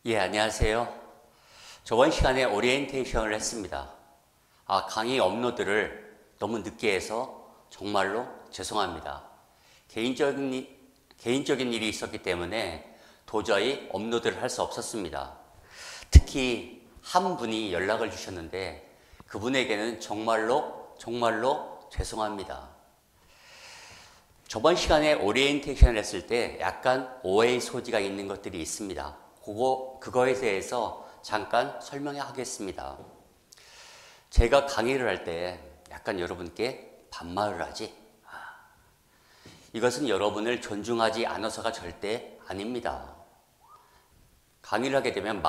예, 안녕하세요. 저번 시간에 오리엔테이션을 했습니다. 강의 업로드를 너무 늦게 해서 정말로 죄송합니다. 개인적인 일이 있었기 때문에 도저히 업로드를 할 수 없었습니다. 특히 한 분이 연락을 주셨는데 그분에게는 정말로 죄송합니다. 저번 시간에 오리엔테이션을 했을 때 약간 오해의 소지가 있는 것들이 있습니다. 그거에 대해서 잠깐 설명하겠습니다. 제가 강의를 할 때 약간 여러분께 반말을 하지? 이것은 여러분을 존중하지 않아서가 절대 아닙니다. 강의를 하게 되면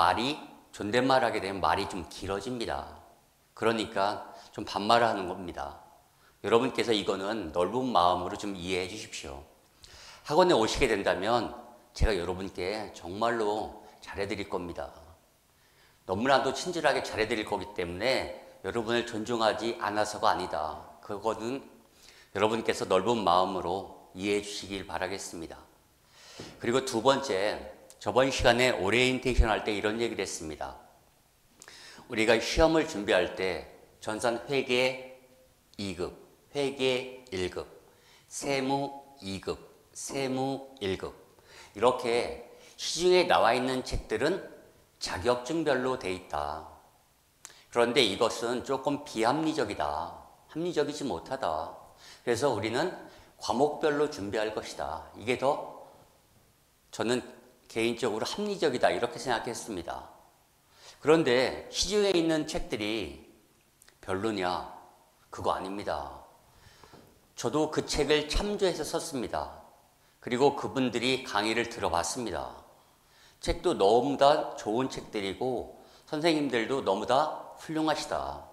존댓말 하게 되면 말이 좀 길어집니다. 그러니까 좀 반말을 하는 겁니다. 여러분께서 이거는 넓은 마음으로 좀 이해해 주십시오. 학원에 오시게 된다면 제가 여러분께 정말로 잘해드릴 겁니다. 너무나도 친절하게 잘해드릴 거기 때문에 여러분을 존중하지 않아서가 아니다. 그거는 여러분께서 넓은 마음으로 이해해 주시길 바라겠습니다. 그리고 두 번째, 저번 시간에 오리엔테이션 할 때 이런 얘기를 했습니다. 우리가 시험을 준비할 때 전산 회계 2급, 회계 1급, 세무 2급, 세무 1급 이렇게 시중에 나와 있는 책들은 자격증별로 돼 있다. 그런데 이것은 조금 비합리적이다. 합리적이지 못하다. 그래서 우리는 과목별로 준비할 것이다. 이게 더 저는 개인적으로 합리적이다. 이렇게 생각했습니다. 그런데 시중에 있는 책들이 별로냐? 그거 아닙니다. 저도 그 책을 참조해서 썼습니다. 그리고 그분들이 강의를 들어봤습니다. 책도 너무나 좋은 책들이고 선생님들도 너무나 훌륭하시다.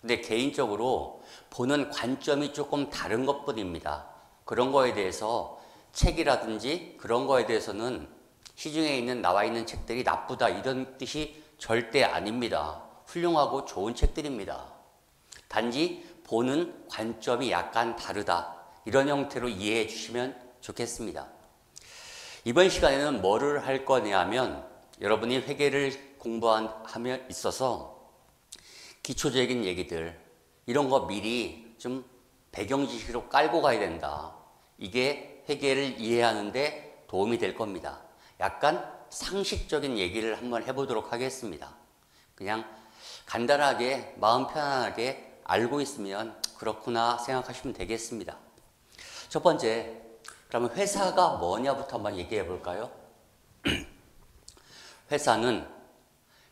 근데 개인적으로 보는 관점이 조금 다른 것뿐입니다. 그런 거에 대해서 책이라든지 그런 거에 대해서는 시중에 나와 있는 책들이 나쁘다 이런 뜻이 절대 아닙니다. 훌륭하고 좋은 책들입니다. 단지 보는 관점이 약간 다르다. 이런 형태로 이해해 주시면 좋겠습니다. 이번 시간에는 뭐를 할 거냐면 여러분이 회계를 공부함에 있어서 기초적인 얘기들 이런 거 미리 좀 배경 지식으로 깔고 가야 된다. 이게 회계를 이해하는데 도움이 될 겁니다. 약간 상식적인 얘기를 한번 해보도록 하겠습니다. 그냥 간단하게 마음 편안하게 알고 있으면 그렇구나 생각하시면 되겠습니다. 첫 번째, 그러면 회사가 뭐냐부터 한번 얘기해 볼까요? 회사는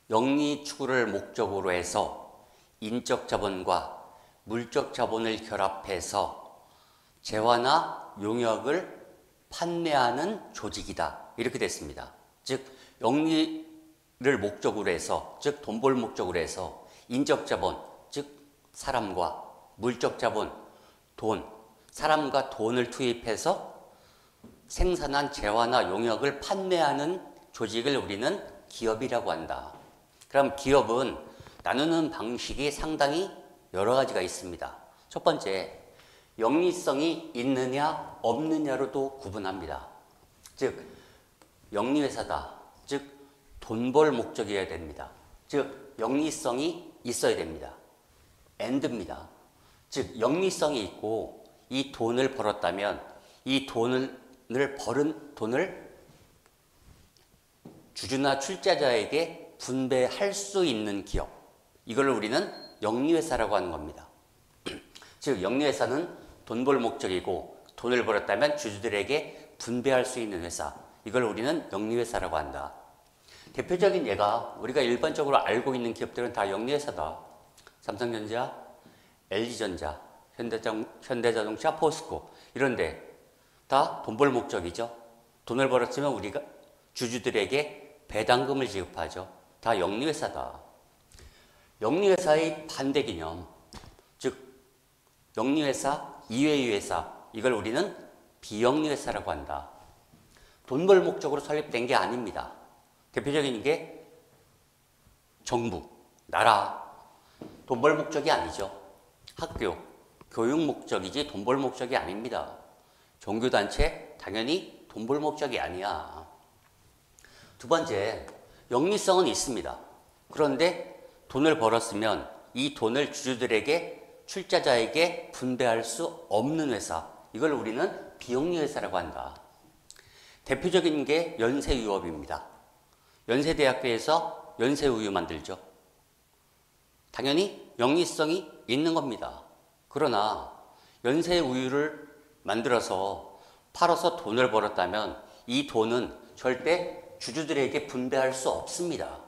영리 추구를 목적으로 해서 인적 자본과 물적 자본을 결합해서 재화나 용역을 판매하는 조직이다. 이렇게 됐습니다. 즉 영리를 목적으로 해서, 즉 돈 벌 목적으로 해서 인적 자본, 즉 사람과 물적 자본, 돈, 사람과 돈을 투입해서 생산한 재화나 용역을 판매하는 조직을 우리는 기업이라고 한다. 그럼 기업은 나누는 방식이 상당히 여러 가지가 있습니다. 첫 번째, 영리성이 있느냐 없느냐로도 구분합니다. 즉 영리회사다. 즉 돈 벌 목적이어야 됩니다. 즉 영리성이 있어야 됩니다. and입니다. 즉 영리성이 있고 이 돈을 벌었다면 이 돈을 벌은 돈을 주주나 출자자에게 분배할 수 있는 기업, 이걸 우리는 영리회사라고 하는 겁니다. 즉 영리회사는 돈 벌 목적이고 돈을 벌었다면 주주들에게 분배할 수 있는 회사, 이걸 우리는 영리회사라고 한다. 대표적인 예가 우리가 일반적으로 알고 있는 기업들은 다 영리회사다. 삼성전자, LG전자, 현대자동차, 포스코 이런데 다 돈 벌 목적이죠. 돈을 벌었으면 우리가 주주들에게 배당금을 지급하죠. 다 영리회사다. 영리회사의 반대 개념, 즉 영리회사 이외의 회사, 이걸 우리는 비영리회사라고 한다. 돈 벌 목적으로 설립된 게 아닙니다. 대표적인 게 정부, 나라, 돈 벌 목적이 아니죠. 학교, 교육 목적이지 돈 벌 목적이 아닙니다. 종교단체, 당연히 돈 벌 목적이 아니야. 두 번째, 영리성은 있습니다. 그런데 돈을 벌었으면 이 돈을 주주들에게, 출자자에게 분배할 수 없는 회사, 이걸 우리는 비영리 회사라고 한다. 대표적인 게 연세유업입니다. 연세대학교에서 연세우유 만들죠. 당연히 영리성이 있는 겁니다. 그러나 연세우유를 만들어서 팔아서 돈을 벌었다면 이 돈은 절대 주주들에게 분배할 수 없습니다.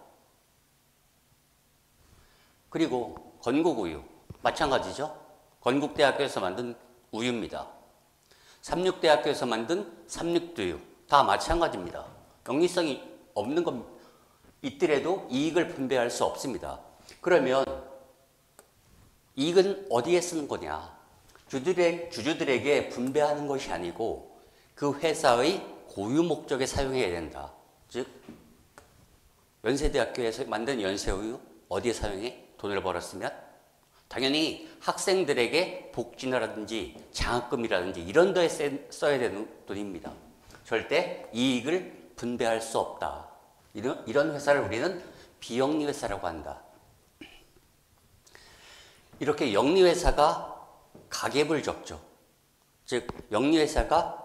그리고 건국우유 마찬가지죠. 건국대학교에서 만든 우유입니다. 삼육대학교에서 만든 삼육두유 다 마찬가지입니다. 영리성이 없는 겁니다. 있더라도 이익을 분배할 수 없습니다. 그러면 이익은 어디에 쓰는 거냐? 주주들에게 분배하는 것이 아니고 그 회사의 고유 목적에 사용해야 된다. 즉 연세대학교에서 만든 연세우유 어디에 사용해? 돈을 벌었으면 당연히 학생들에게 복지라든지 장학금이라든지 이런 데에 써야 되는 돈입니다. 절대 이익을 분배할 수 없다. 이런 회사를 우리는 비영리 회사라고 한다. 이렇게 영리 회사가 가계부를 적죠. 즉 영리 회사가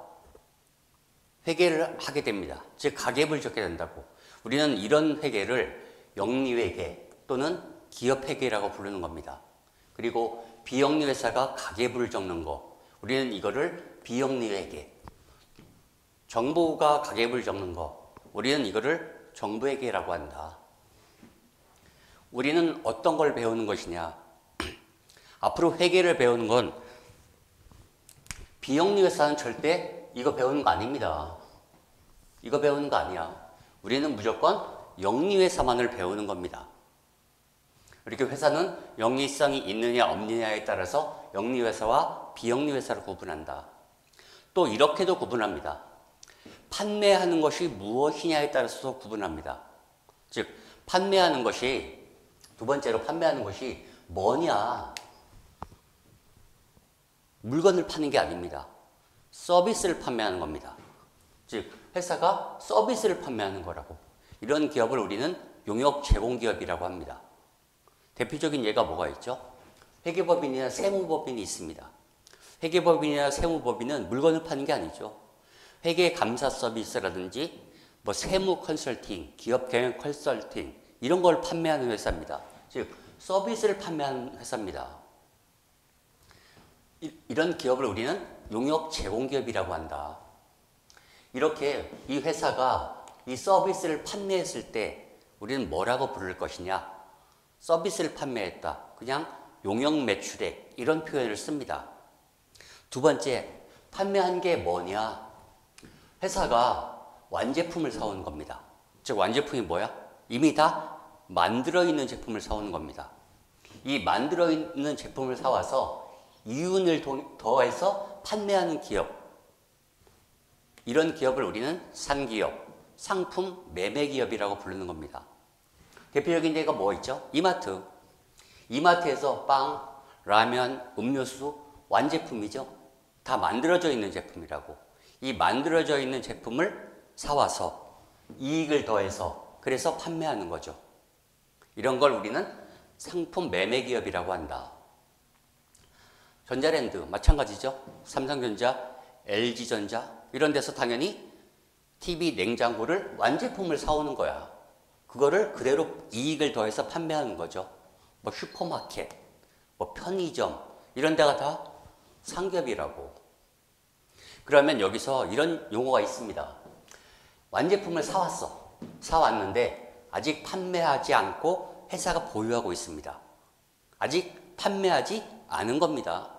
회계를 하게 됩니다. 즉 가계부를 적게 된다고. 우리는 이런 회계를 영리회계 또는 기업회계라고 부르는 겁니다. 그리고 비영리 회사가 가계부를 적는 거, 우리는 이거를 비영리회계. 정부가 가계부를 적는 거, 우리는 이거를 정부회계라고 한다. 우리는 어떤 걸 배우는 것이냐? 앞으로 회계를 배우는 건 비영리 회사는 절대 이거 배우는 거 아닙니다. 이거 배우는 거 아니야. 우리는 무조건 영리회사만을 배우는 겁니다. 이렇게 회사는 영리성이 있느냐 없느냐에 따라서 영리회사와 비영리회사를 구분한다. 또 이렇게도 구분합니다. 판매하는 것이 무엇이냐에 따라서 구분합니다. 즉 판매하는 것이, 두 번째로 판매하는 것이 뭐냐? 물건을 파는 게 아닙니다. 서비스를 판매하는 겁니다. 즉 회사가 서비스를 판매하는 거라고. 이런 기업을 우리는 용역 제공기업이라고 합니다. 대표적인 예가 뭐가 있죠? 회계법인이나 세무법인이 있습니다. 회계법인이나 세무법인은 물건을 파는 게 아니죠. 회계 감사 서비스라든지 뭐 세무 컨설팅, 기업 경영 컨설팅 이런 걸 판매하는 회사입니다. 즉 서비스를 판매하는 회사입니다. 이런 기업을 우리는 용역 제공기업이라고 한다. 이렇게 이 회사가 이 서비스를 판매했을 때 우리는 뭐라고 부를 것이냐? 서비스를 판매했다. 그냥 용역 매출액 이런 표현을 씁니다. 두 번째, 판매한 게 뭐냐? 회사가 완제품을 사오는 겁니다. 즉 완제품이 뭐야? 이미 다 만들어 있는 제품을 사오는 겁니다. 이 만들어 있는 제품을 사와서 이윤을 더해서 판매하는 기업, 이런 기업을 우리는 산기업, 상품 매매기업이라고 부르는 겁니다. 대표적인 예가 뭐 있죠? 이마트. 이마트에서 빵, 라면, 음료수, 완제품이죠. 다 만들어져 있는 제품이라고. 이 만들어져 있는 제품을 사와서 이익을 더해서 그래서 판매하는 거죠. 이런 걸 우리는 상품 매매기업이라고 한다. 전자랜드 마찬가지죠. 삼성전자, LG전자 이런 데서 당연히 TV 냉장고를 완제품을 사오는 거야. 그거를 그대로 이익을 더해서 판매하는 거죠. 뭐 슈퍼마켓, 뭐 편의점 이런 데가 다 상기업이라고. 그러면 여기서 이런 용어가 있습니다. 완제품을 사왔어. 사왔는데 아직 판매하지 않고 회사가 보유하고 있습니다. 아직 판매하지 않은 겁니다.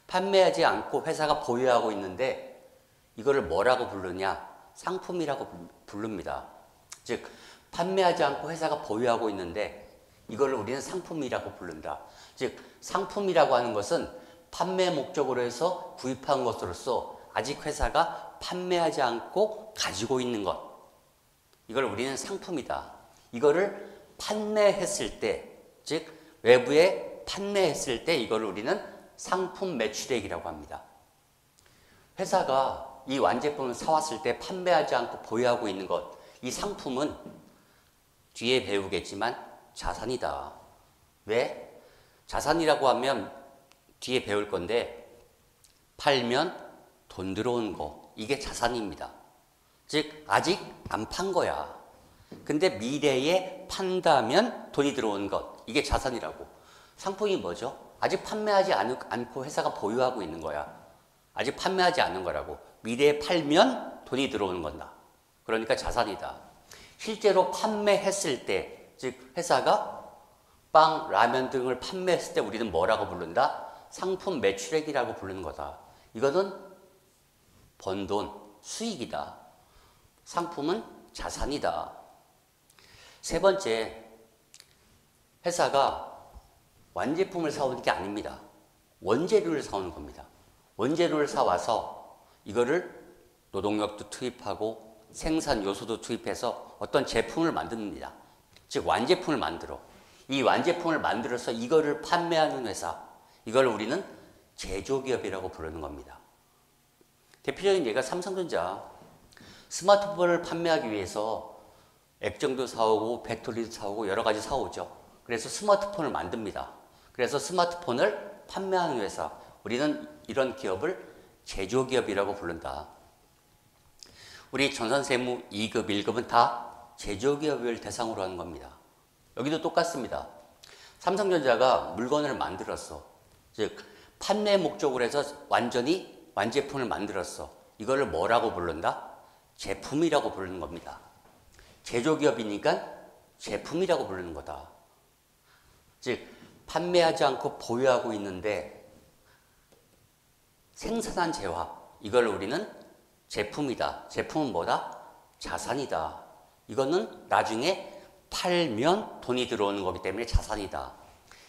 판매하지 않고 회사가 보유하고 있는데 이거를 뭐라고 부르냐? 상품이라고 부릅니다. 즉 판매하지 않고 회사가 보유하고 있는데 이걸 우리는 상품이라고 부른다. 즉 상품이라고 하는 것은 판매 목적으로 해서 구입한 것으로서 아직 회사가 판매하지 않고 가지고 있는 것, 이걸 우리는 상품이다. 이거를 판매했을 때, 즉 외부에 판매했을 때 이걸 우리는 상품 매출액이라고 합니다. 회사가 이 완제품을 사왔을 때 판매하지 않고 보유하고 있는 것, 이 상품은 뒤에 배우겠지만 자산이다. 왜? 자산이라고 하면 뒤에 배울 건데 팔면 돈 들어오는 거, 이게 자산입니다. 즉 아직 안 판 거야. 근데 미래에 판다면 돈이 들어오는 것, 이게 자산이라고. 상품이 뭐죠? 아직 판매하지 않고 회사가 보유하고 있는 거야. 아직 판매하지 않은 거라고. 미래에 팔면 돈이 들어오는 건다. 그러니까 자산이다. 실제로 판매했을 때, 즉 회사가 빵, 라면 등을 판매했을 때 우리는 뭐라고 부른다? 상품 매출액이라고 부르는 거다. 이거는 번 돈, 수익이다. 상품은 자산이다. 세 번째, 회사가 완제품을 사오는 게 아닙니다. 원재료를 사오는 겁니다. 원재료를 사와서 이거를 노동력도 투입하고 생산 요소도 투입해서 어떤 제품을 만듭니다. 즉 완제품을 만들어. 이 완제품을 만들어서 이거를 판매하는 회사, 이걸 우리는 제조기업이라고 부르는 겁니다. 대표적인 예가 삼성전자. 스마트폰을 판매하기 위해서 액정도 사오고 배터리도 사오고 여러 가지 사오죠. 그래서 스마트폰을 만듭니다. 그래서 스마트폰을 판매하는 회사, 우리는 이런 기업을 제조기업이라고 부른다. 우리 전산세무 2급, 1급은 다 제조기업을 대상으로 하는 겁니다. 여기도 똑같습니다. 삼성전자가 물건을 만들었어. 즉 판매 목적으로 해서 완전히 완제품을 만들었어. 이걸 뭐라고 부른다? 제품이라고 부르는 겁니다. 제조기업이니까 제품이라고 부르는 거다. 즉 판매하지 않고 보유하고 있는데 생산한 재화, 이걸 우리는 제품이다. 제품은 뭐다? 자산이다. 이거는 나중에 팔면 돈이 들어오는 거기 때문에 자산이다.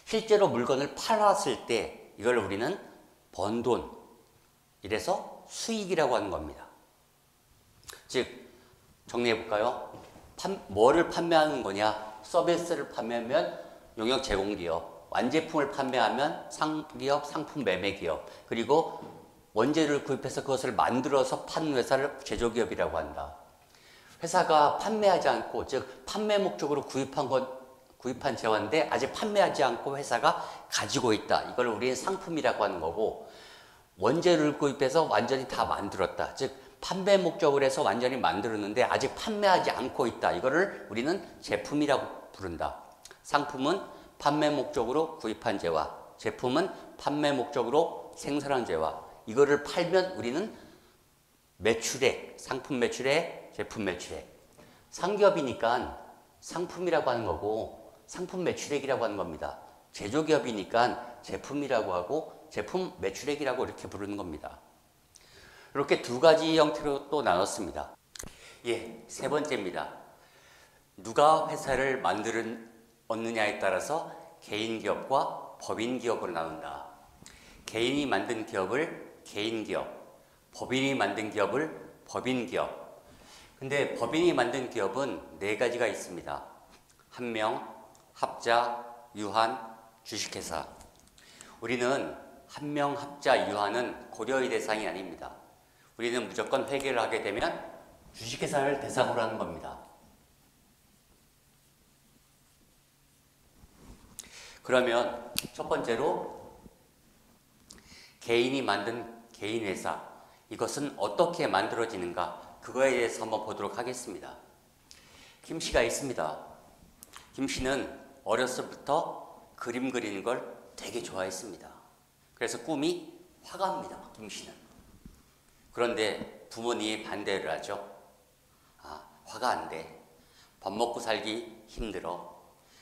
실제로 물건을 팔았을 때 이걸 우리는 번 돈, 이래서 수익이라고 하는 겁니다. 즉 정리해 볼까요? 뭐를 판매하는 거냐? 서비스를 판매하면 용역 제공기업, 완제품을 판매하면 상기업, 상품 매매기업, 그리고 원재료를 구입해서 그것을 만들어서 파는 회사를 제조기업이라고 한다. 회사가 판매하지 않고, 즉 판매 목적으로 구입한 재화인데 아직 판매하지 않고 회사가 가지고 있다. 이걸 우리는 상품이라고 하는 거고, 원재료를 구입해서 완전히 다 만들었다. 즉 판매 목적으로 해서 완전히 만들었는데 아직 판매하지 않고 있다. 이거를 우리는 제품이라고 부른다. 상품은 판매 목적으로 구입한 재화, 제품은 판매 목적으로 생산한 재화. 이거를 팔면 우리는 매출액, 상품 매출액, 제품 매출액. 상기업이니까 상품이라고 하는 거고 상품 매출액이라고 하는 겁니다. 제조기업이니까 제품이라고 하고 제품 매출액이라고 이렇게 부르는 겁니다. 이렇게 두 가지 형태로 또 나눴습니다. 예, 세 번째입니다. 누가 회사를 얻느냐에 따라서 개인기업과 법인기업으로 나눈다. 개인이 만든 기업을 개인기업, 법인이 만든 기업을 법인기업. 근데 법인이 만든 기업은 네 가지가 있습니다. 한명, 합자, 유한, 주식회사. 우리는 한명, 합자, 유한은 고려의 대상이 아닙니다. 우리는 무조건 회계를 하게 되면 주식회사를 대상으로 하는 겁니다. 그러면 첫 번째로 개인이 만든 개인회사, 이것은 어떻게 만들어지는가, 그거에 대해서 한번 보도록 하겠습니다. 김 씨가 있습니다. 김 씨는 어렸을 때부터 그림 그리는 걸 되게 좋아했습니다. 그래서 꿈이 화가입니다. 김 씨는. 그런데 부모님이 반대를 하죠. 화가 안 돼. 밥 먹고 살기 힘들어.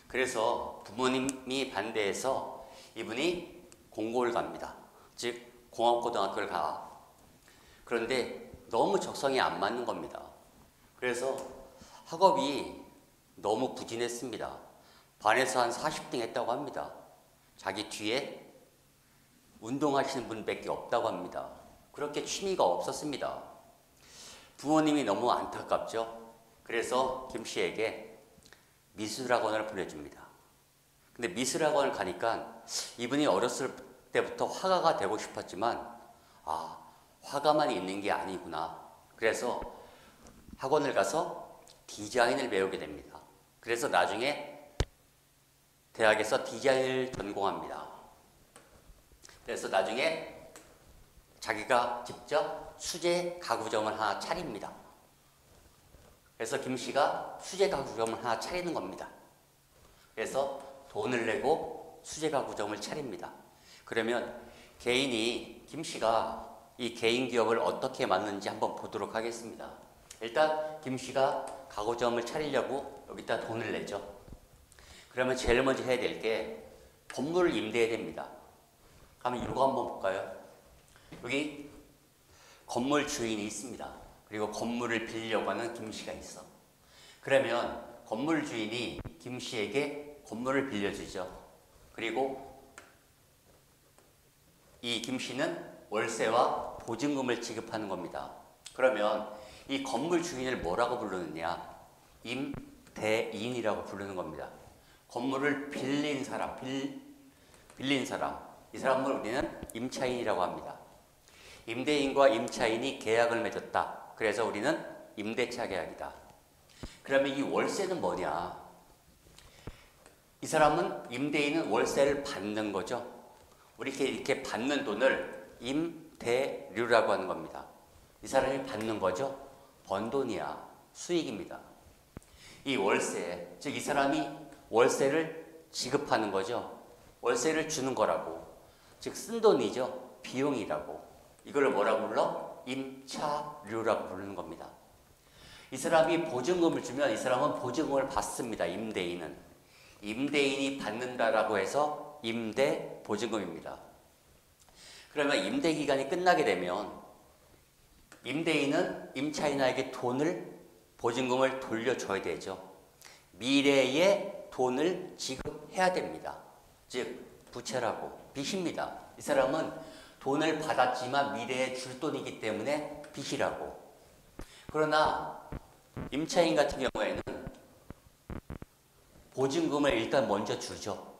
그래서 부모님이 반대해서 이분이 공고를 갑니다. 즉 공업고등학교를 가. 그런데 너무 적성이 안 맞는 겁니다. 그래서 학업이 너무 부진했습니다. 반에서 한 40등 했다고 합니다. 자기 뒤에 운동하시는 분밖에 없다고 합니다. 그렇게 취미가 없었습니다. 부모님이 너무 안타깝죠. 그래서 김 씨에게 미술학원을 보내줍니다. 근데 미술학원을 가니까 이분이 어렸을 때부터 화가가 되고 싶었지만 화가만 있는 게 아니구나. 그래서 학원을 가서 디자인을 배우게 됩니다. 그래서 나중에 대학에서 디자인을 전공합니다. 그래서 나중에 자기가 직접 수제 가구점을 하나 차립니다. 그래서 김 씨가 수제 가구점을 하나 차리는 겁니다. 그래서 돈을 내고 수제 가구점을 차립니다. 그러면 개인이 김 씨가 이 개인 기업을 어떻게 만드는지 한번 보도록 하겠습니다. 일단 김 씨가 가구점을 차리려고 여기다 돈을 내죠. 그러면 제일 먼저 해야 될 게 건물을 임대해야 됩니다. 그러면 이거 한번 볼까요? 여기 건물 주인이 있습니다. 그리고 건물을 빌리려고 하는 김 씨가 있어. 그러면 건물 주인이 김 씨에게 건물을 빌려주죠. 그리고 이 김 씨는 월세와 보증금을 지급하는 겁니다. 그러면 이 건물 주인을 뭐라고 부르느냐? 임대인이라고 부르는 겁니다. 건물을 빌린 사람, 빌린 사람. 이 사람을 우리는 임차인이라고 합니다. 임대인과 임차인이 계약을 맺었다. 그래서 우리는 임대차 계약이다. 그러면 이 월세는 뭐냐? 이 사람은, 임대인은 월세를 받는 거죠. 우리 이렇게 받는 돈을 임대료라고 하는 겁니다. 이 사람이 받는 거죠. 번 돈이야. 수익입니다. 이 월세, 즉 이 사람이 월세를 지급하는 거죠. 월세를 주는 거라고. 즉 쓴 돈이죠. 비용이라고. 이걸 뭐라고 불러? 임차료라고 부르는 겁니다. 이 사람이 보증금을 주면 이 사람은 보증금을 받습니다. 임대인은. 임대인이 받는다라고 해서 임대 보증금입니다. 그러면 임대 기간이 끝나게 되면 임대인은 임차인에게 돈을, 보증금을 돌려줘야 되죠. 미래에 돈을 지급해야 됩니다. 즉 부채라고, 빚입니다. 이 사람은 돈을 받았지만 미래에 줄 돈이기 때문에 빚이라고. 그러나 임차인 같은 경우에는 보증금을 일단 먼저 주죠.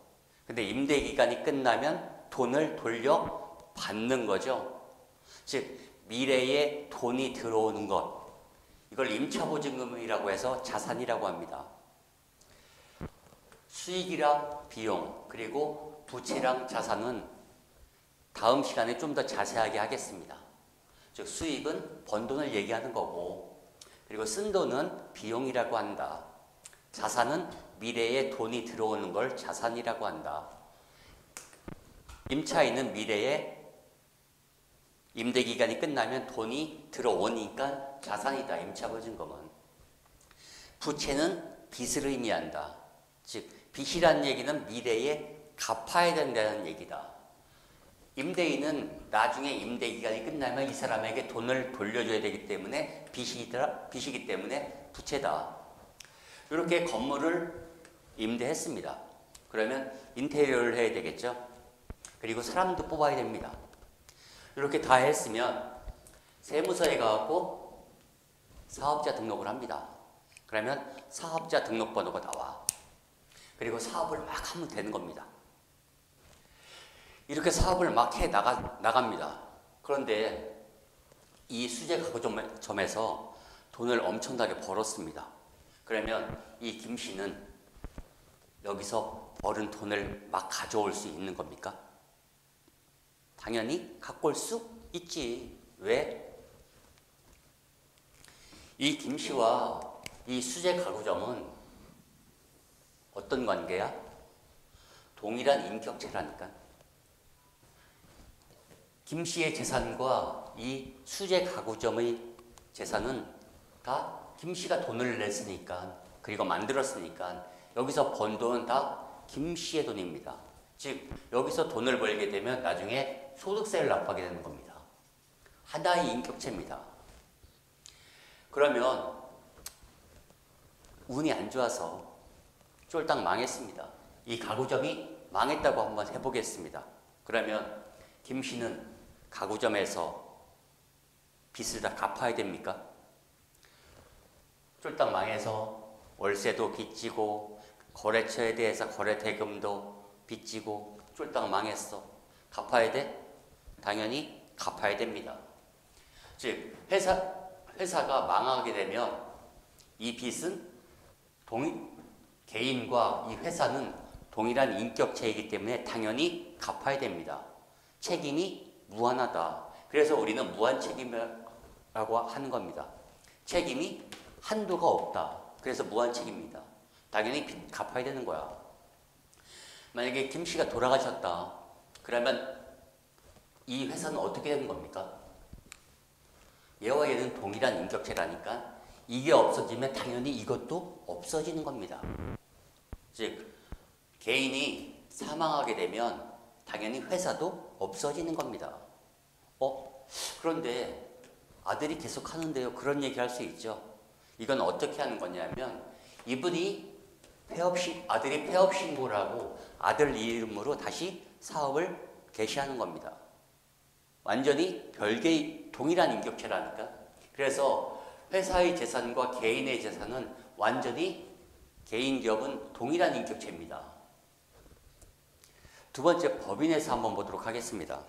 근데 임대 기간이 끝나면 돈을 돌려받는 거죠. 즉 미래에 돈이 들어오는 것, 이걸 임차보증금이라고 해서 자산이라고 합니다. 수익이랑 비용, 그리고 부채랑 자산은 다음 시간에 좀 더 자세하게 하겠습니다. 즉 수익은 번 돈을 얘기하는 거고, 그리고 쓴 돈은 비용이라고 한다. 자산은 미래에 돈이 들어오는 걸 자산이라고 한다. 임차인은 미래에 임대기간이 끝나면 돈이 들어오니까 자산이다. 임차보증금은. 부채는 빚을 의미한다. 즉 빚이라는 얘기는 미래에 갚아야 된다는 얘기다. 임대인은 나중에 임대기간이 끝나면 이 사람에게 돈을 돌려줘야 되기 때문에 빚이기 때문에 부채다. 이렇게 건물을 임대했습니다. 그러면 인테리어를 해야 되겠죠. 그리고 사람도 뽑아야 됩니다. 이렇게 다 했으면 세무서에 가고 사업자 등록을 합니다. 그러면 사업자 등록번호가 나와. 그리고 사업을 막 하면 되는 겁니다. 이렇게 사업을 막 해 나갑니다. 그런데 이 수제 가구점에서 돈을 엄청나게 벌었습니다. 그러면 이 김 씨는 여기서 벌은 돈을 막 가져올 수 있는 겁니까? 당연히 갖고 올 수 있지. 왜? 이 김 씨와 이 수제 가구점은 어떤 관계야? 동일한 인격체라니까. 김 씨의 재산과 이 수제 가구점의 재산은 다 김 씨가 돈을 냈으니까, 그리고 만들었으니까 여기서 번 돈은 다 김 씨의 돈입니다. 즉 여기서 돈을 벌게 되면 나중에 소득세를 납하게 되는 겁니다. 하나의 인격체입니다. 그러면 운이 안 좋아서 쫄딱 망했습니다. 이 가구점이 망했다고 한번 해보겠습니다. 그러면 김 씨는 가구점에서 빚을 다 갚아야 됩니까? 쫄딱 망해서 월세도 빚지고 거래처에 대해서 거래 대금도 빚지고 쫄딱 망했어. 갚아야 돼? 당연히 갚아야 됩니다. 즉 회사가 망하게 되면 이 빚은 개인과 이 회사는 동일한 인격체이기 때문에 당연히 갚아야 됩니다. 책임이 무한하다. 그래서 우리는 무한 책임이라고 하는 겁니다. 책임이 한도가 없다. 그래서 무한 책임입니다. 당연히 갚아야 되는 거야. 만약에 김 씨가 돌아가셨다. 그러면 이 회사는 어떻게 되는 겁니까? 얘와 얘는 동일한 인격체라니까 이게 없어지면 당연히 이것도 없어지는 겁니다. 즉 개인이 사망하게 되면 당연히 회사도 없어지는 겁니다. 그런데 아들이 계속 하는데요. 그런 얘기 할 수 있죠. 이건 어떻게 하는 거냐면 이분이 아들이 폐업 신고를 하고 아들 이름으로 다시 사업을 개시하는 겁니다. 완전히 별개의 동일한 인격체라니까. 그래서 회사의 재산과 개인의 재산은 완전히 개인 기업은 동일한 인격체입니다. 두 번째 법인에서 한번 보도록 하겠습니다.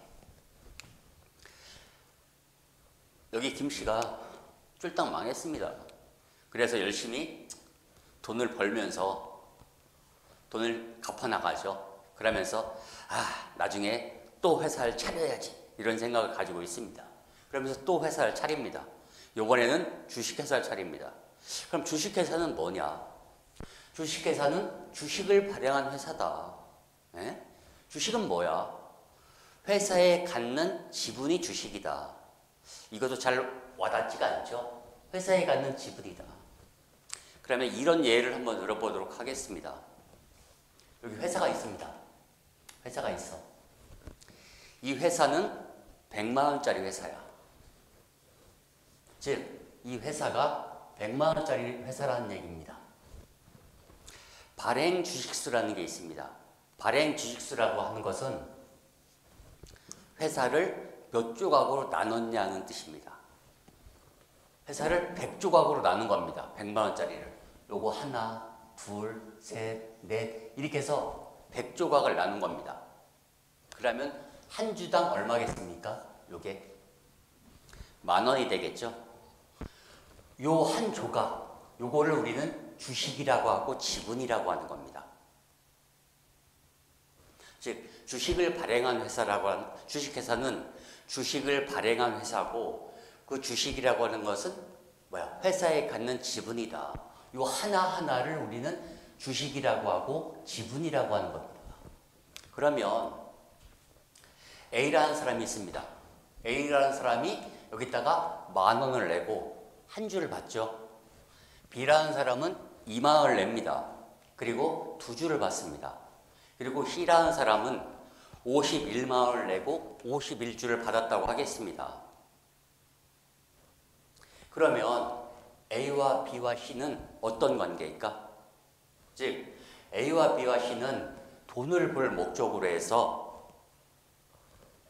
여기 김 씨가 쫄딱 망했습니다. 그래서 열심히 돈을 벌면서 돈을 갚아나가죠. 그러면서 나중에 또 회사를 차려야지 이런 생각을 가지고 있습니다. 그러면서 또 회사를 차립니다. 이번에는 주식회사를 차립니다. 그럼 주식회사는 뭐냐? 주식회사는 주식을 발행한 회사다. 에? 주식은 뭐야? 회사에 갖는 지분이 주식이다. 이것도 잘 와닿지가 않죠? 회사에 갖는 지분이다. 그러면 이런 예를 한번 들어보도록 하겠습니다. 여기 회사가 있습니다. 회사가 있어. 이 회사는 100만 원짜리 회사야. 즉 이 회사가 100만 원짜리 회사라는 얘기입니다. 발행 주식수라는 게 있습니다. 발행 주식수라고 하는 것은 회사를 몇 조각으로 나눴냐는 뜻입니다. 회사를 100조각으로 나눈 겁니다. 100만 원짜리를. 요거 하나, 둘, 셋, 넷 이렇게 해서 100조각을 나눈 겁니다. 그러면 한 주당 얼마겠습니까? 요게 10,000원이 되겠죠? 요 한 조각, 요거를 우리는 주식이라고 하고 지분이라고 하는 겁니다. 즉 주식을 발행한 회사라고 하는 주식회사는 주식을 발행한 회사고 그 주식이라고 하는 것은 회사에 갖는 지분이다. 요 하나하나를 우리는 주식이라고 하고 지분이라고 하는 겁니다. 그러면 A라는 사람이 있습니다. A라는 사람이 여기다가 10,000원을 내고 한 주를 받죠. B라는 사람은 20,000원을 냅니다. 그리고 두 주를 받습니다. 그리고 C라는 사람은 510,000원을 내고 51주를 받았다고 하겠습니다. 그러면 A와 B와 C는 어떤 관계일까? 즉 A와 B와 C는 돈을 벌 목적으로 해서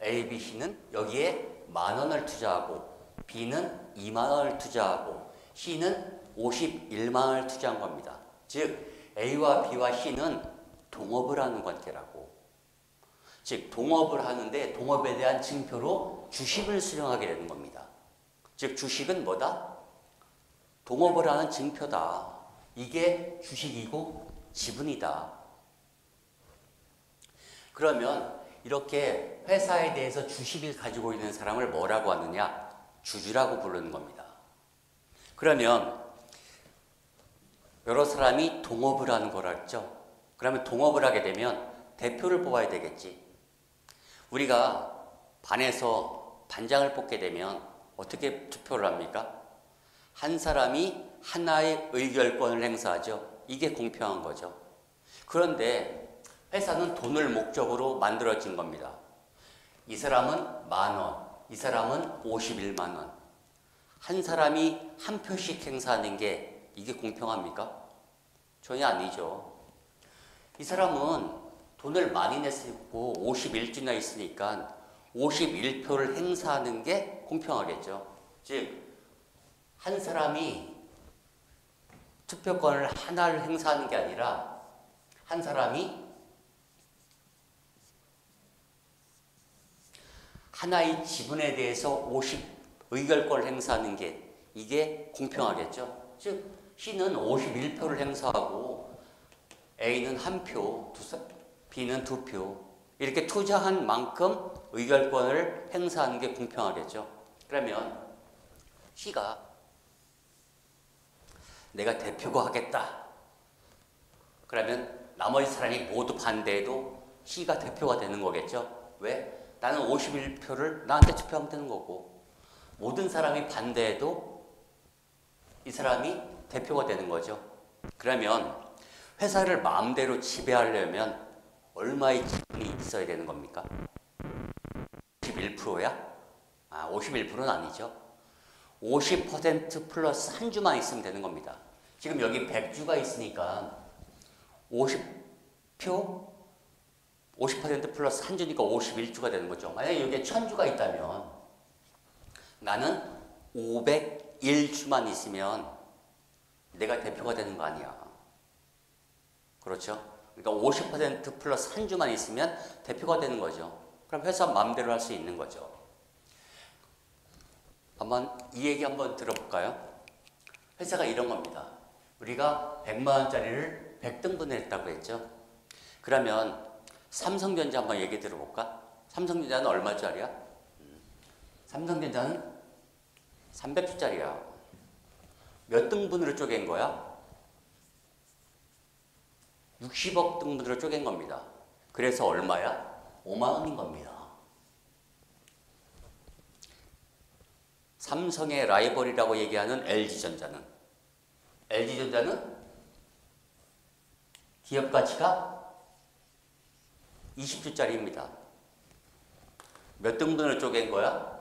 A, B, C는 여기에 10,000원을 투자하고 B는 20,000원을 투자하고 C는 510,000원을 투자한 겁니다. 즉 A와 B와 C는 동업을 하는 관계라고. 즉 동업을 하는데 동업에 대한 증표로 주식을 수령하게 되는 겁니다. 즉 주식은 뭐다? 동업을 하는 증표다. 이게 주식이고 지분이다. 그러면 이렇게 회사에 대해서 주식을 가지고 있는 사람을 뭐라고 하느냐? 주주라고 부르는 겁니다. 그러면 여러 사람이 동업을 하는 거라 했죠. 그러면 동업을 하게 되면 대표를 뽑아야 되겠지. 우리가 반에서 반장을 뽑게 되면 어떻게 투표를 합니까? 한 사람이 하나의 의결권을 행사하죠. 이게 공평한 거죠. 그런데 회사는 돈을 목적으로 만들어진 겁니다. 이 사람은 10,000원, 이 사람은 510,000원. 한 사람이 한 표씩 행사하는 게 이게 공평합니까? 전혀 아니죠. 이 사람은 돈을 많이 냈고 51주나 있으니까 51표를 행사하는 게 공평하겠죠. 즉, 한 사람이 투표권을 하나를 행사하는 게 아니라 한 사람이 하나의 지분에 대해서 50 의결권을 행사하는 게 이게 공평하겠죠. 즉 C는 51표를 행사하고 A는 한 표, B는 두 표. 이렇게 투자한 만큼 의결권을 행사하는 게 공평하겠죠. 그러면 C가 내가 대표고 하겠다. 그러면 나머지 사람이 모두 반대해도 C가 대표가 되는 거겠죠. 왜? 나는 51표를 나한테 투표하면 되는 거고, 모든 사람이 반대해도 이 사람이 대표가 되는 거죠. 그러면 회사를 마음대로 지배하려면 얼마의 지분이 있어야 되는 겁니까? 51%야? 51%는 아니죠. 50% 플러스 한 주만 있으면 되는 겁니다. 지금 여기 100주가 있으니까 50표? 50% 플러스 한 주니까 51주가 되는 거죠. 만약에 여기에 1000주가 있다면 나는 501주만 있으면 내가 대표가 되는 거 아니야. 그렇죠? 그러니까 50% 플러스 한 주만 있으면 대표가 되는 거죠. 그럼 회사 마음대로 할 수 있는 거죠. 한번 이 얘기 한번 들어볼까요? 회사가 이런 겁니다. 우리가 100만 원짜리를 100등분을 했다고 했죠. 그러면 삼성전자 한번 얘기 들어볼까? 삼성전자는 얼마짜리야? 삼성전자는 300주짜리야. 몇 등분으로 쪼갠 거야? 60억 등분으로 쪼갠 겁니다. 그래서 얼마야? 5만 원인 겁니다. 삼성의 라이벌이라고 얘기하는 LG전자는 기업 가치가 20주짜리입니다. 몇 등분을 쪼갠 거야?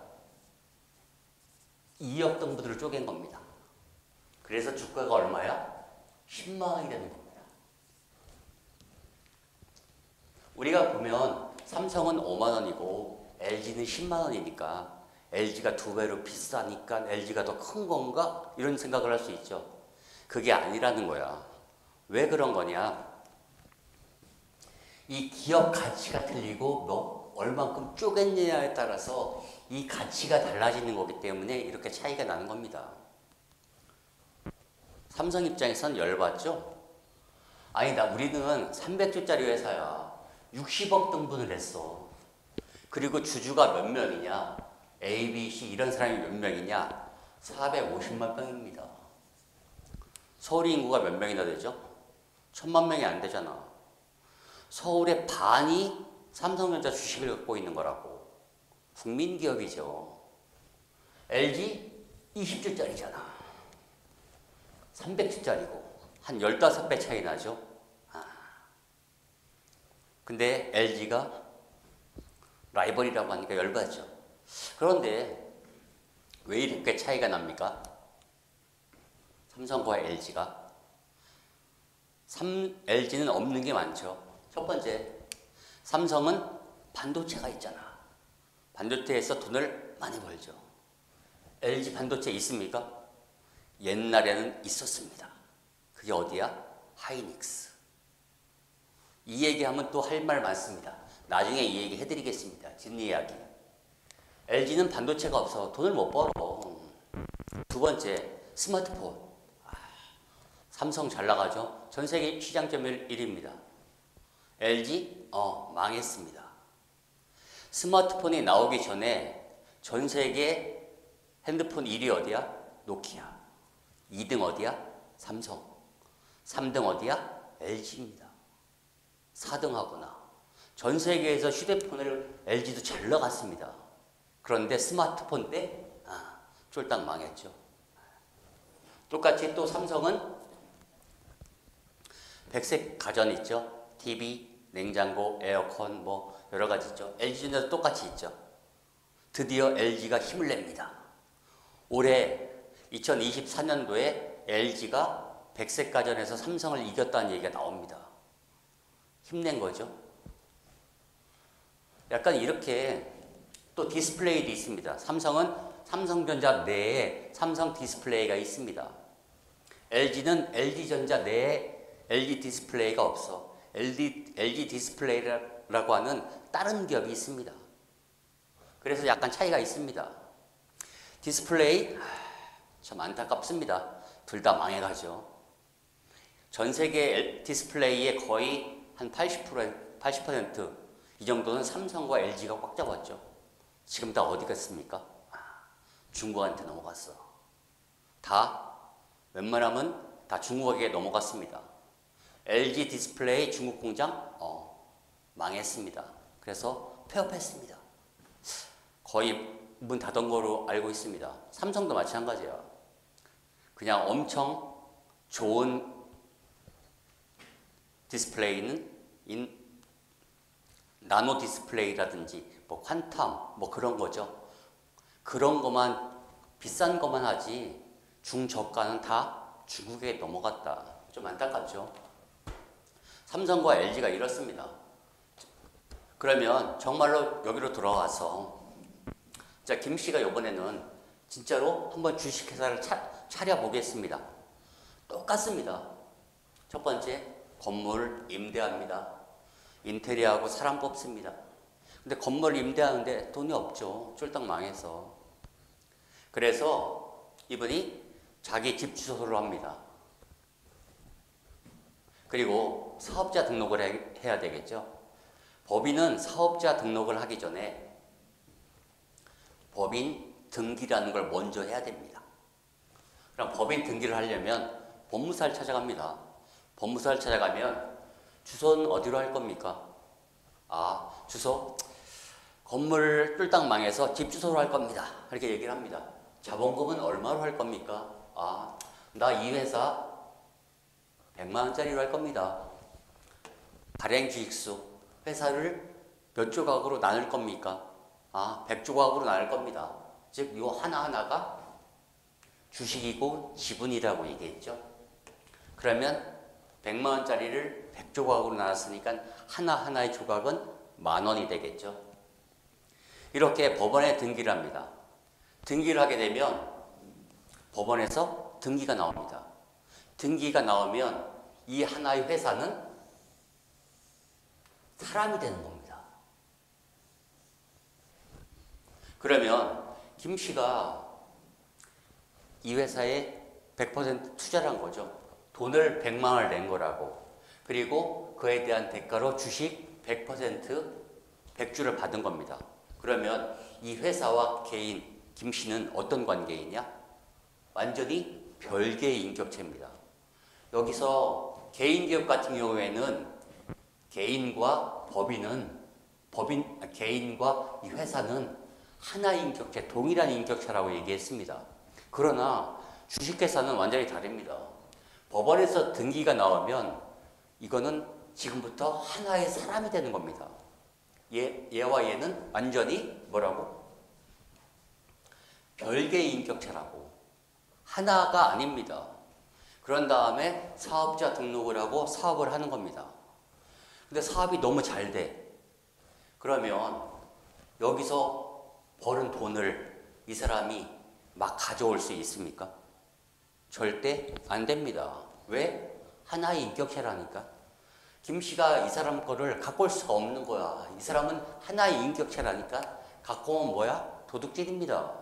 2억 등분으로 쪼갠 겁니다. 그래서 주가가 얼마야? 10만 원이 되는 겁니다. 우리가 보면 삼성은 5만 원이고 LG는 10만 원이니까 LG가 2배로 비싸니까 LG가 더 큰 건가? 이런 생각을 할 수 있죠. 그게 아니라는 거야. 왜 그런 거냐? 이 기업 가치가 틀리고 너 얼만큼 쪼갰느냐에 따라서 이 가치가 달라지는 거기 때문에 이렇게 차이가 나는 겁니다. 삼성 입장에선 열받죠? 우리는 300주짜리 회사야. 60억 등분을 했어. 그리고 주주가 몇 명이냐? A, B, C 이런 사람이 몇 명이냐? 450만 명입니다. 서울 인구가 몇 명이나 되죠? 1000만 명이 안 되잖아. 서울의 반이 삼성전자 주식을 갖고 있는 거라고. 국민기업이죠. LG 20주짜리잖아. 300주짜리고 한 15배 차이 나죠. 근데 LG가 라이벌이라고 하니까 열받죠. 그런데 왜 이렇게 차이가 납니까? 삼성과 LG가. LG는 없는 게 많죠. 첫 번째, 삼성은 반도체가 있잖아. 반도체에서 돈을 많이 벌죠. LG 반도체 있습니까? 옛날에는 있었습니다. 그게 어디야? 하이닉스. 이 얘기하면 또 할 말 많습니다. 나중에 이 얘기 해드리겠습니다. 뒷이야기. LG는 반도체가 없어. 돈을 못 벌어. 두 번째, 스마트폰. 삼성 잘 나가죠? 전 세계 시장 점유율 1위입니다. LG? 망했습니다. 스마트폰이 나오기 전에 전 세계 핸드폰 1위 어디야? 노키아. 2등 어디야? 삼성. 3등 어디야? LG입니다. 4등 하거나. 전 세계에서 휴대폰을 LG도 잘 나갔습니다. 그런데 스마트폰 때 쫄딱 망했죠. 똑같이 또 삼성은 백색 가전 있죠. TV, 냉장고, 에어컨 뭐 여러 가지 있죠. LG전자도 똑같이 있죠. 드디어 LG가 힘을 냅니다. 올해 2024년도에 LG가 백색 가전에서 삼성을 이겼다는 얘기가 나옵니다. 힘낸 거죠. 약간 이렇게 또 디스플레이도 있습니다. 삼성은 삼성전자 내에 삼성 디스플레이가 있습니다. LG는 LG전자 내에 LG 디스플레이가 없어. LG 디스플레이라고 하는 다른 기업이 있습니다. 그래서 약간 차이가 있습니다. 디스플레이 참 안타깝습니다. 둘 다 망해가죠. 전 세계 디스플레이의 거의 한 80%이 정도는 삼성과 LG가 꽉 잡았죠. 지금 다 어디 갔습니까? 중국한테 넘어갔어. 다 웬만하면 다 중국에게 넘어갔습니다. LG 디스플레이 중국 공장 망했습니다. 그래서 폐업했습니다. 거의 문 닫은 거로 알고 있습니다. 삼성도 마찬가지야. 그냥 엄청 좋은 디스플레이는 나노 디스플레이라든지 뭐 퀀텀 뭐 그런 거죠. 그런 것만 비싼 것만 하지 중저가는 다 중국에 넘어갔다. 좀 안타깝죠. 삼성과 LG가 이렇습니다. 그러면 정말로 여기로 돌아와서 자, 김 씨가 이번에는 진짜로 한번 주식회사를 차려보겠습니다. 똑같습니다. 첫 번째, 건물 임대합니다. 인테리어하고 사람 뽑습니다. 근데 건물 임대하는데 돈이 없죠. 쫄딱 망해서. 그래서 이분이 자기 집 주소로 합니다. 그리고 사업자 등록을 해야 되겠죠. 법인은 사업자 등록을 하기 전에 법인 등기라는 걸 먼저 해야 됩니다. 그럼 법인 등기를 하려면 법무사를 찾아갑니다. 법무사를 찾아가면 주소는 어디로 할 겁니까? 주소 건물 뚫딱 망해서 집 주소로 할 겁니다. 이렇게 얘기를 합니다. 자본금은 얼마로 할 겁니까? 나 이 회사 100만 원짜리로 할 겁니다. 발행 주식수 회사를 몇 조각으로 나눌 겁니까? 100조각으로 나눌 겁니다. 즉, 이 하나하나가 주식이고 지분이라고 얘기했죠. 그러면 100만 원짜리를 100조각으로 나눴으니까 하나하나의 조각은 10,000원이 되겠죠. 이렇게 법원에 등기를 합니다. 등기를 하게 되면 법원에서 등기가 나옵니다. 등기가 나오면 이 하나의 회사는 사람이 되는 겁니다. 그러면 김 씨가 이 회사에 100% 투자를 한 거죠. 돈을 100만 원을 낸 거라고. 그리고 그에 대한 대가로 주식 100% 100주를 받은 겁니다. 그러면 이 회사와 개인 김 씨는 어떤 관계이냐? 완전히 별개의 인격체입니다. 여기서 개인 기업 같은 경우에는 개인과 개인과 이 회사는 하나의 인격체, 동일한 인격체라고 얘기했습니다. 그러나 주식회사는 완전히 다릅니다. 법원에서 등기가 나오면 이거는 지금부터 하나의 사람이 되는 겁니다. 얘와 얘는 완전히 뭐라고? 별개의 인격체라고. 하나가 아닙니다. 그런 다음에 사업자 등록을 하고 사업을 하는 겁니다. 근데 사업이 너무 잘 돼. 그러면 여기서 벌은 돈을 이 사람이 막 가져올 수 있습니까? 절대 안 됩니다. 왜? 하나의 인격체라니까. 김 씨가 이 사람 거를 갖고 올 수가 없는 거야. 이 사람은 하나의 인격체라니까. 갖고 오면 뭐야? 도둑질입니다.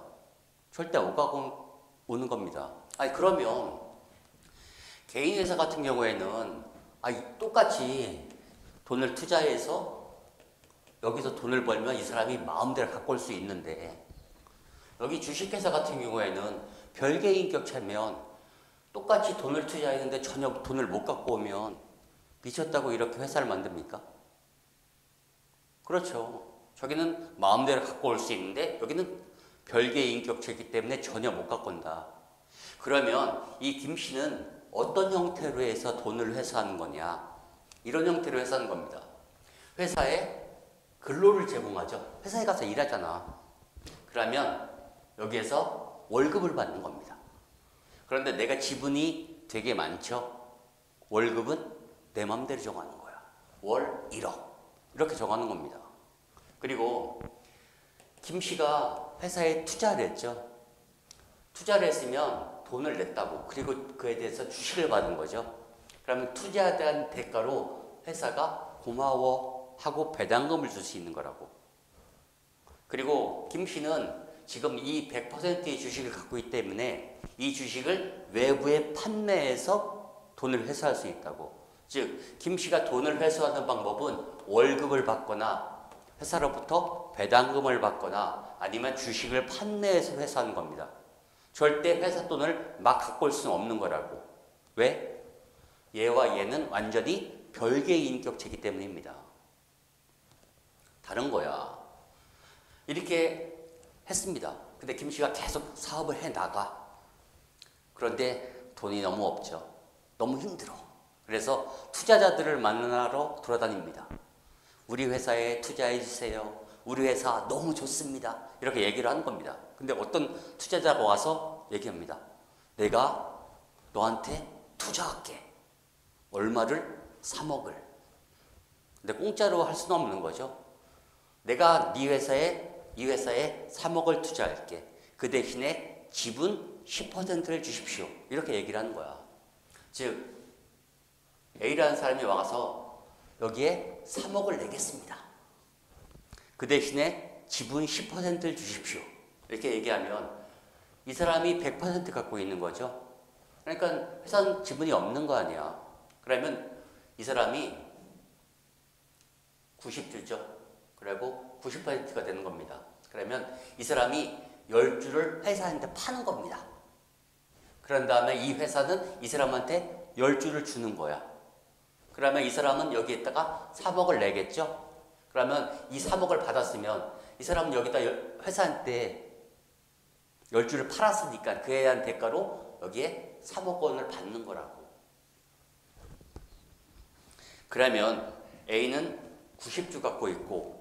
절대 오가고 오는 겁니다. 그러면 개인 회사 같은 경우에는 똑같이 돈을 투자해서 여기서 돈을 벌면 이 사람이 마음대로 갖고 올 수 있는데, 여기 주식회사 같은 경우에는 별개의 인격체면 똑같이 돈을 투자했는데 전혀 돈을 못 갖고 오면 미쳤다고 이렇게 회사를 만듭니까? 그렇죠. 저기는 마음대로 갖고 올 수 있는데 여기는 별개의 인격체이기 때문에 전혀 못 갖고 온다. 그러면 이 김 씨는 어떤 형태로 해서 돈을 회수하는 거냐? 이런 형태로 회수하는 겁니다. 회사에 근로를 제공하죠. 회사에 가서 일하잖아. 그러면 여기에서 월급을 받는 겁니다. 그런데 내가 지분이 되게 많죠. 월급은 내 맘대로 정하는 거야. 월 1억 이렇게 정하는 겁니다. 그리고 김 씨가 회사에 투자를 했죠. 투자를 했으면 돈을 냈다고. 그리고 그에 대해서 주식을 받은 거죠. 그러면 투자에 대한 대가로 회사가 고마워 하고 배당금을 줄 수 있는 거라고. 그리고 김 씨는 지금 이 100%의 주식을 갖고 있기 때문에 이 주식을 외부에 판매해서 돈을 회수할 수 있다고. 즉 김 씨가 돈을 회수하는 방법은 월급을 받거나 회사로부터 배당금을 받거나 아니면 주식을 판매해서 회수하는 겁니다. 절대 회사 돈을 막 갖고 올 수는 없는 거라고. 왜? 얘와 얘는 완전히 별개의 인격체이기 때문입니다. 다른 거야. 이렇게 했습니다. 근데 김 씨가 계속 사업을 해 나가. 그런데 돈이 너무 없죠. 너무 힘들어. 그래서 투자자들을 만나러 돌아다닙니다. 우리 회사에 투자해 주세요. 우리 회사 너무 좋습니다. 이렇게 얘기를 하는 겁니다. 근데 어떤 투자자가 와서 얘기합니다. 내가 너한테 투자할게. 얼마를? 3억을. 근데 공짜로 할 수는 없는 거죠. 내가 이 회사에 3억을 투자할게. 그 대신에 지분 10%를 주십시오. 이렇게 얘기를 하는 거야. 즉 A라는 사람이 와서 여기에 3억을 내겠습니다. 그 대신에 지분 10%를 주십시오. 이렇게 얘기하면 이 사람이 100% 갖고 있는 거죠. 그러니까 회사는 지분이 없는 거 아니야. 그러면 이 사람이 90주죠. 그리고 90%가 되는 겁니다. 그러면 이 사람이 10주를 회사한테 파는 겁니다. 그런 다음에 이 회사는 이 사람한테 10주를 주는 거야. 그러면 이 사람은 여기에다가 3억을 내겠죠. 그러면 이 3억을 받았으면 이 사람은 여기다 회사한테 10주를 팔았으니까 그에 대한 대가로 여기에 3억 원을 받는 거라고. 그러면 A는 90주 갖고 있고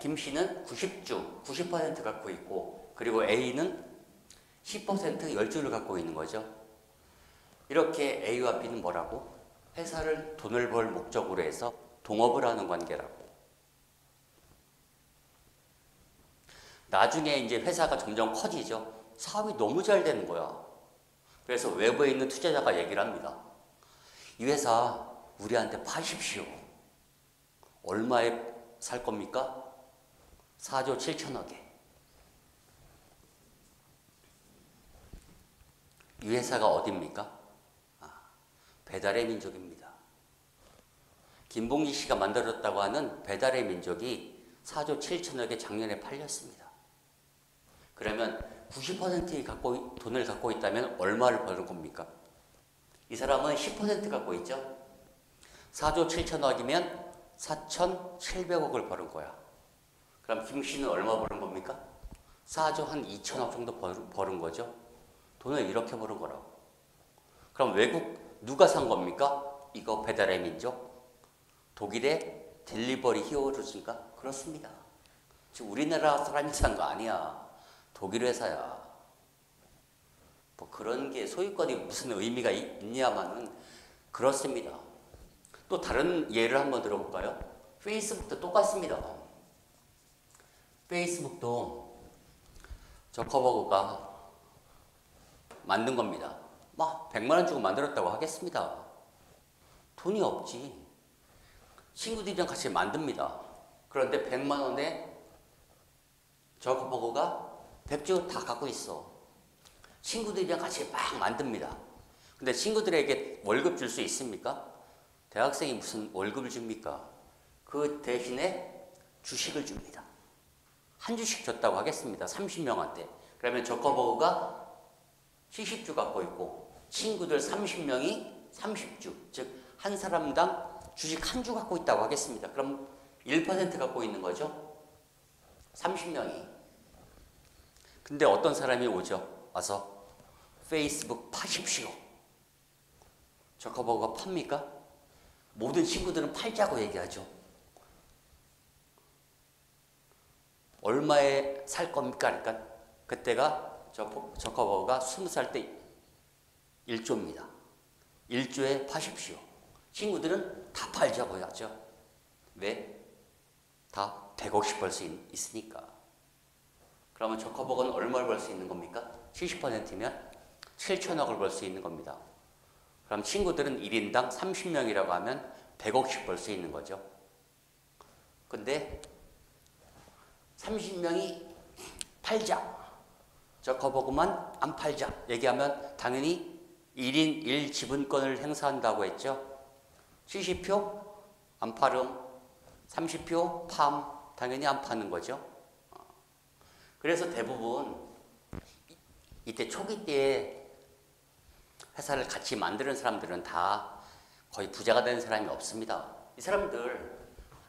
김 씨는 90주, 90% 갖고 있고 그리고 A는 10% 10주를 갖고 있는 거죠. 이렇게 A와 B는 뭐라고? 회사를 돈을 벌 목적으로 해서 동업을 하는 관계라고. 나중에 이제 회사가 점점 커지죠. 사업이 너무 잘 되는 거야. 그래서 외부에 있는 투자자가 얘기를 합니다. 이 회사 우리한테 파십시오. 얼마에 살 겁니까? 4조 7천억에. 이 회사가 어디입니까? 배달의 민족입니다. 김봉지 씨가 만들었다고 하는 배달의 민족이 4조 7천억에 작년에 팔렸습니다. 그러면 90% 돈을 갖고 있다면 얼마를 버는 겁니까? 이 사람은 10% 갖고 있죠. 4조 7천억이면 4,700억을 버는 거야. 그럼 김 씨는 얼마 버는 겁니까? 4조 한 2천억 정도 버는 거죠. 돈을 이렇게 버는 거라고. 그럼 외국 누가 산 겁니까? 이거 배달의 민족? 독일의 딜리버리 히어로즈인가? 그렇습니다. 지금 우리나라 사람이 산 거 아니야. 독일 회사야. 뭐 그런 게 소유권이 무슨 의미가 있냐마는 그렇습니다. 또 다른 예를 한번 들어볼까요? 페이스북도 똑같습니다. 페이스북도 저커버그가 만든 겁니다. 막 100만 원 주고 만들었다고 하겠습니다. 돈이 없지. 친구들이랑 같이 만듭니다. 그런데 100만 원에 저커버그가 100주 다 갖고 있어. 친구들이랑 같이 막 만듭니다. 근데 친구들에게 월급 줄 수 있습니까? 대학생이 무슨 월급을 줍니까? 그 대신에 주식을 줍니다. 한 주씩 줬다고 하겠습니다. 30명한테. 그러면 저커버그가 70주 갖고 있고 친구들 30명이 30주, 즉 한 사람당 주식 한 주 갖고 있다고 하겠습니다. 그럼 1% 갖고 있는 거죠. 30명이. 근데 어떤 사람이 오죠. 와서 페이스북 파십시오. 저커버그가 팝니까? 모든 친구들은 팔자고 얘기하죠. 얼마에 살 겁니까? 그러니까 그때가 저커버그가 20살 때 1조입니다. 1조에 파십시오. 친구들은 다 팔자고 하죠. 왜? 다 100억씩 벌 수 있으니까. 그러면 저커버그는 얼마를 벌 수 있는 겁니까? 70%면 7천억을 벌 수 있는 겁니다. 그럼 친구들은 1인당 30명이라고 하면 100억씩 벌 수 있는 거죠. 근데 30명이 팔자. 저커버그만 안 팔자. 얘기하면 당연히 1인 1지분권을 행사한다고 했죠. 70표 안 팔음, 30표 팜, 당연히 안 파는 거죠. 그래서 대부분 이때 초기 때에 회사를 같이 만드는 사람들은 다 거의 부자가 되는 사람이 없습니다. 이 사람들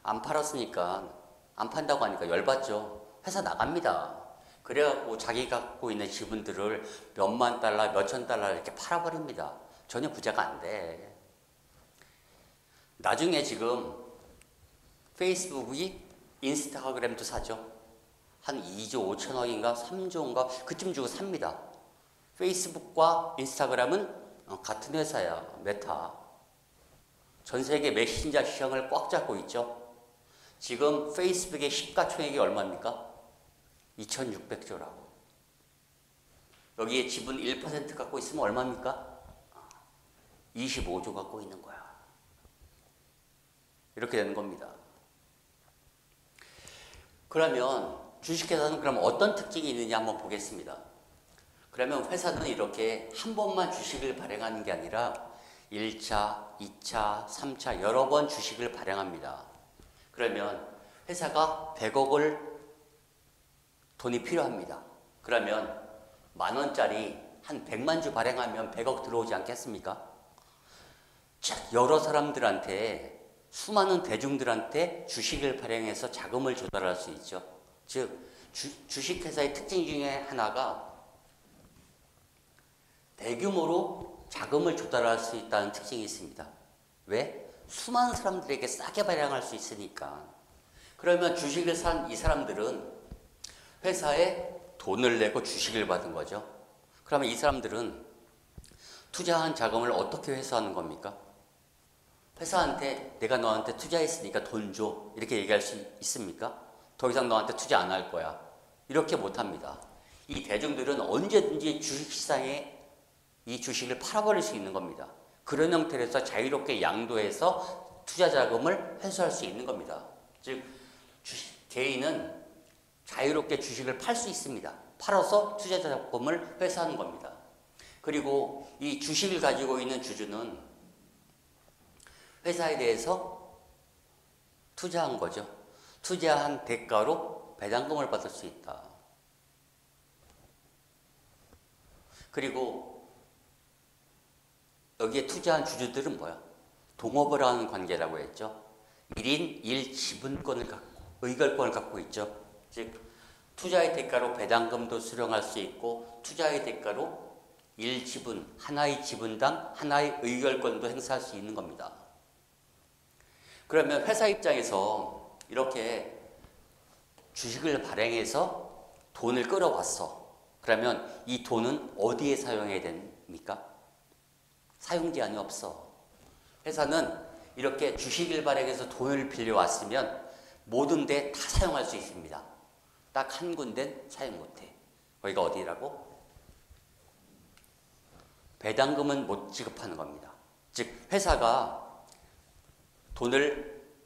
안 팔았으니까, 안 판다고 하니까 열받죠. 회사 나갑니다. 그래갖고 자기가 갖고 있는 지분들을 몇만 달러, 몇천 달러 이렇게 팔아버립니다. 전혀 부자가 안 돼. 나중에 지금 페이스북이 인스타그램도 사죠. 한 2조 5천억인가 3조인가 그쯤 주고 삽니다. 페이스북과 인스타그램은 같은 회사야. 메타. 전 세계 메신저 시장을 꽉 잡고 있죠. 지금 페이스북의 시가총액이 얼마입니까? 2600조라고. 여기에 지분 1% 갖고 있으면 얼마입니까? 25조 갖고 있는 거야. 이렇게 되는 겁니다. 그러면 주식회사는 그럼 어떤 특징이 있느냐 한번 보겠습니다. 그러면 회사는 이렇게 한 번만 주식을 발행하는 게 아니라 1차, 2차, 3차 여러 번 주식을 발행합니다. 그러면 회사가 100억을 돈이 필요합니다. 그러면 10,000원짜리 한 100만 주 발행하면 100억 들어오지 않겠습니까? 여러 사람들한테, 수많은 대중들한테 주식을 발행해서 자금을 조달할 수 있죠. 즉 주식회사의 특징 중에 하나가 대규모로 자금을 조달할 수 있다는 특징이 있습니다. 왜? 수많은 사람들에게 싸게 발행할 수 있으니까. 그러면 주식을 산 이 사람들은 회사에 돈을 내고 주식을 받은 거죠. 그러면 이 사람들은 투자한 자금을 어떻게 회수하는 겁니까? 회사한테 내가 너한테 투자했으니까 돈 줘 이렇게 얘기할 수 있습니까? 더 이상 너한테 투자 안 할 거야 이렇게 못합니다. 이 대중들은 언제든지 주식시장에 이 주식을 팔아버릴 수 있는 겁니다. 그런 형태로 해서 자유롭게 양도해서 투자 자금을 회수할 수 있는 겁니다. 즉 개인은 자유롭게 주식을 팔 수 있습니다. 팔아서 투자 자금을 회수하는 겁니다. 그리고 이 주식을 가지고 있는 주주는 회사에 대해서 투자한 거죠. 투자한 대가로 배당금을 받을 수 있다. 그리고 여기에 투자한 주주들은 뭐야? 동업을 하는 관계라고 했죠. 1인 1지분권을 갖고, 의결권을 갖고 있죠. 즉 투자의 대가로 배당금도 수령할 수 있고 투자의 대가로 1지분, 하나의 지분당 하나의 의결권도 행사할 수 있는 겁니다. 그러면 회사 입장에서 이렇게 주식을 발행해서 돈을 끌어왔어. 그러면 이 돈은 어디에 사용해야 됩니까? 사용 제한이 없어. 회사는 이렇게 주식을 발행해서 돈을 빌려왔으면 모든 데 다 사용할 수 있습니다. 딱 한 군데는 사용 못해. 거기가 어디라고? 배당금은 못 지급하는 겁니다. 즉 회사가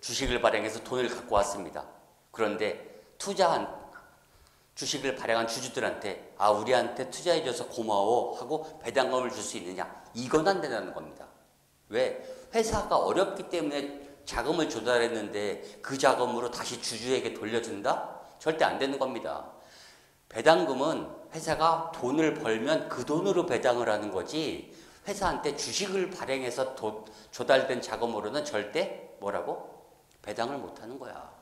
주식을 발행해서 돈을 갖고 왔습니다. 그런데 주식을 발행한 주주들한테 우리한테 투자해줘서 고마워 하고 배당금을 줄 수 있느냐? 이건 안 된다는 겁니다. 왜? 회사가 어렵기 때문에 자금을 조달했는데 그 자금으로 다시 주주에게 돌려준다? 절대 안 되는 겁니다. 배당금은 회사가 돈을 벌면 그 돈으로 배당을 하는 거지 회사한테 주식을 발행해서 조달된 자금으로는 절대 뭐라고? 배당을 못 하는 거야.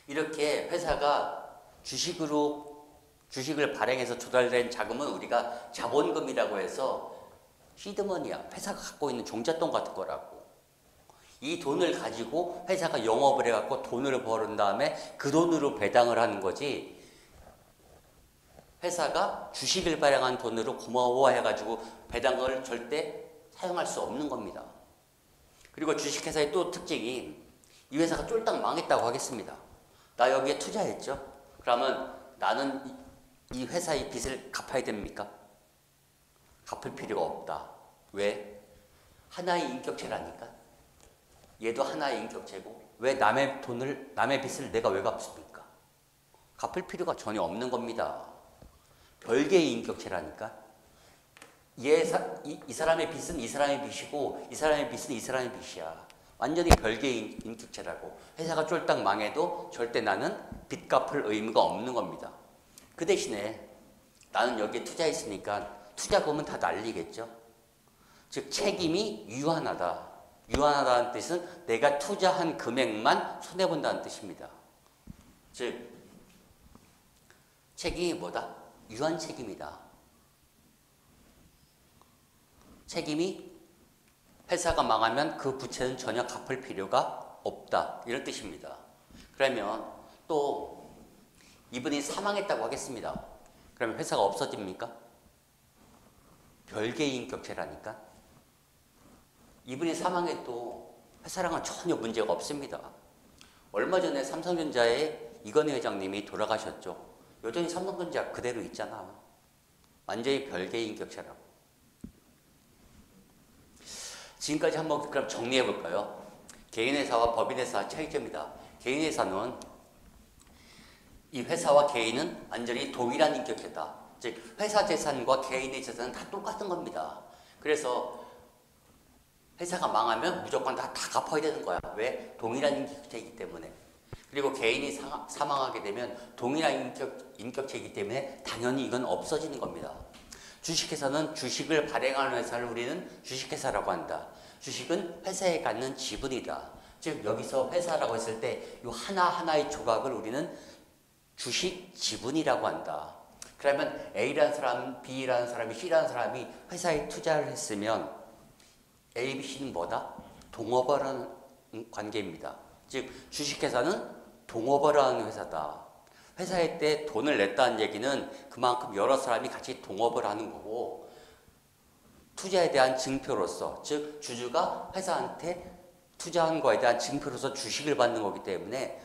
이렇게 회사가 주식을 발행해서 조달된 자금은 우리가 자본금이라고 해서 시드머니야. 회사가 갖고 있는 종잣돈 같은 거라고. 이 돈을 가지고 회사가 영업을 해갖고 돈을 벌은 다음에 그 돈으로 배당을 하는 거지 회사가 주식을 발행한 돈으로 고마워해가지고 배당을 절대 사용할 수 없는 겁니다. 그리고 주식회사의 또 특징이 이 회사가 쫄딱 망했다고 하겠습니다. 나 여기에 투자했죠? 그러면 나는 이 회사의 빚을 갚아야 됩니까? 갚을 필요가 없다. 왜? 하나의 인격체라니까. 얘도 하나의 인격체고 왜 남의 빚을 내가 왜 갚습니까? 갚을 필요가 전혀 없는 겁니다. 별개의 인격체라니까. 이 사람의 빚은 이 사람의 빚이고 이 사람의 빚은 이 사람의 빚이야. 완전히 별개의 인격체라고. 회사가 쫄딱 망해도 절대 나는 빚 갚을 의무가 없는 겁니다. 그 대신에 나는 여기에 투자했으니까 투자금은 다 날리겠죠. 즉 책임이 유한하다. 유한하다는 뜻은 내가 투자한 금액만 손해본다는 뜻입니다. 즉 책임이 뭐다? 유한 책임이다. 책임이 회사가 망하면 그 부채는 전혀 갚을 필요가 없다. 이런 뜻입니다. 그러면 또 이분이 사망했다고 하겠습니다. 그러면 회사가 없어집니까? 별개의 인격체라니까. 이분이 사망해도 회사랑은 전혀 문제가 없습니다. 얼마 전에 삼성전자의 이건희 회장님이 돌아가셨죠. 여전히 삼성전자 그대로 있잖아. 완전히 별개의 인격체라고. 지금까지 한번 그럼 정리해 볼까요? 개인회사와 법인회사 차이점이다. 개인회사는 이 회사와 개인은 완전히 동일한 인격체다. 즉 회사 재산과 개인의 재산은 다 똑같은 겁니다. 그래서 회사가 망하면 무조건 다 갚아야 되는 거야. 왜? 동일한 인격체이기 때문에. 그리고 개인이 사망하게 되면 동일한 인격체이기 때문에 당연히 이건 없어지는 겁니다. 주식회사는 주식을 발행하는 회사를 우리는 주식회사라고 한다. 주식은 회사에 갖는 지분이다. 즉 여기서 회사라고 했을 때 이 하나하나의 조각을 우리는 주식 지분이라고 한다. 그러면 A라는 사람, B라는 사람이, C라는 사람이 회사에 투자를 했으면 A, B, C는 뭐다? 동업어라는 관계입니다. 즉 주식회사는 동업어라는 회사다. 회사에 때 돈을 냈다는 얘기는 그만큼 여러 사람이 같이 동업을 하는 거고 투자에 대한 증표로서 즉 주주가 회사한테 투자한 거에 대한 증표로서 주식을 받는 거기 때문에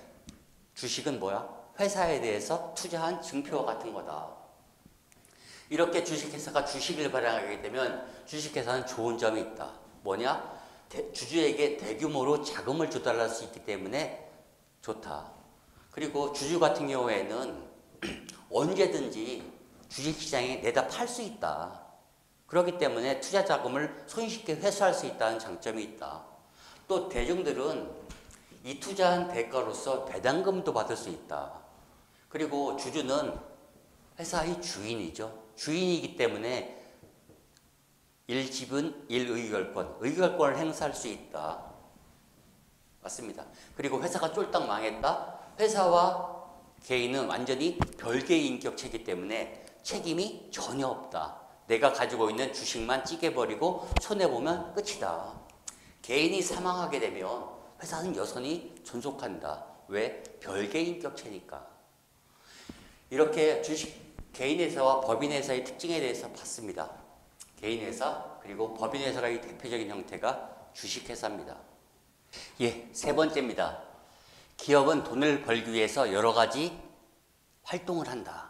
주식은 뭐야? 회사에 대해서 투자한 증표와 같은 거다. 이렇게 주식회사가 주식을 발행하게 되면 주식회사는 좋은 점이 있다. 뭐냐? 주주에게 대규모로 자금을 조달할 수 있기 때문에 좋다. 그리고 주주 같은 경우에는 언제든지 주식시장에 내다 팔 수 있다. 그렇기 때문에 투자 자금을 손쉽게 회수할 수 있다는 장점이 있다. 또 대중들은 이 투자한 대가로서 배당금도 받을 수 있다. 그리고 주주는 회사의 주인이죠. 주인이기 때문에 일지분, 일의결권, 의결권을 행사할 수 있다. 맞습니다. 그리고 회사가 쫄딱 망했다. 회사와 개인은 완전히 별개의 인격체이기 때문에 책임이 전혀 없다. 내가 가지고 있는 주식만 찌개버리고 손해보면 끝이다. 개인이 사망하게 되면 회사는 여전히 존속한다. 왜? 별개의 인격체니까. 이렇게 개인회사와 법인회사의 특징에 대해서 봤습니다. 개인회사 그리고 법인회사의 대표적인 형태가 주식회사입니다. 예, 세 번째입니다. 기업은 돈을 벌기 위해서 여러 가지 활동을 한다.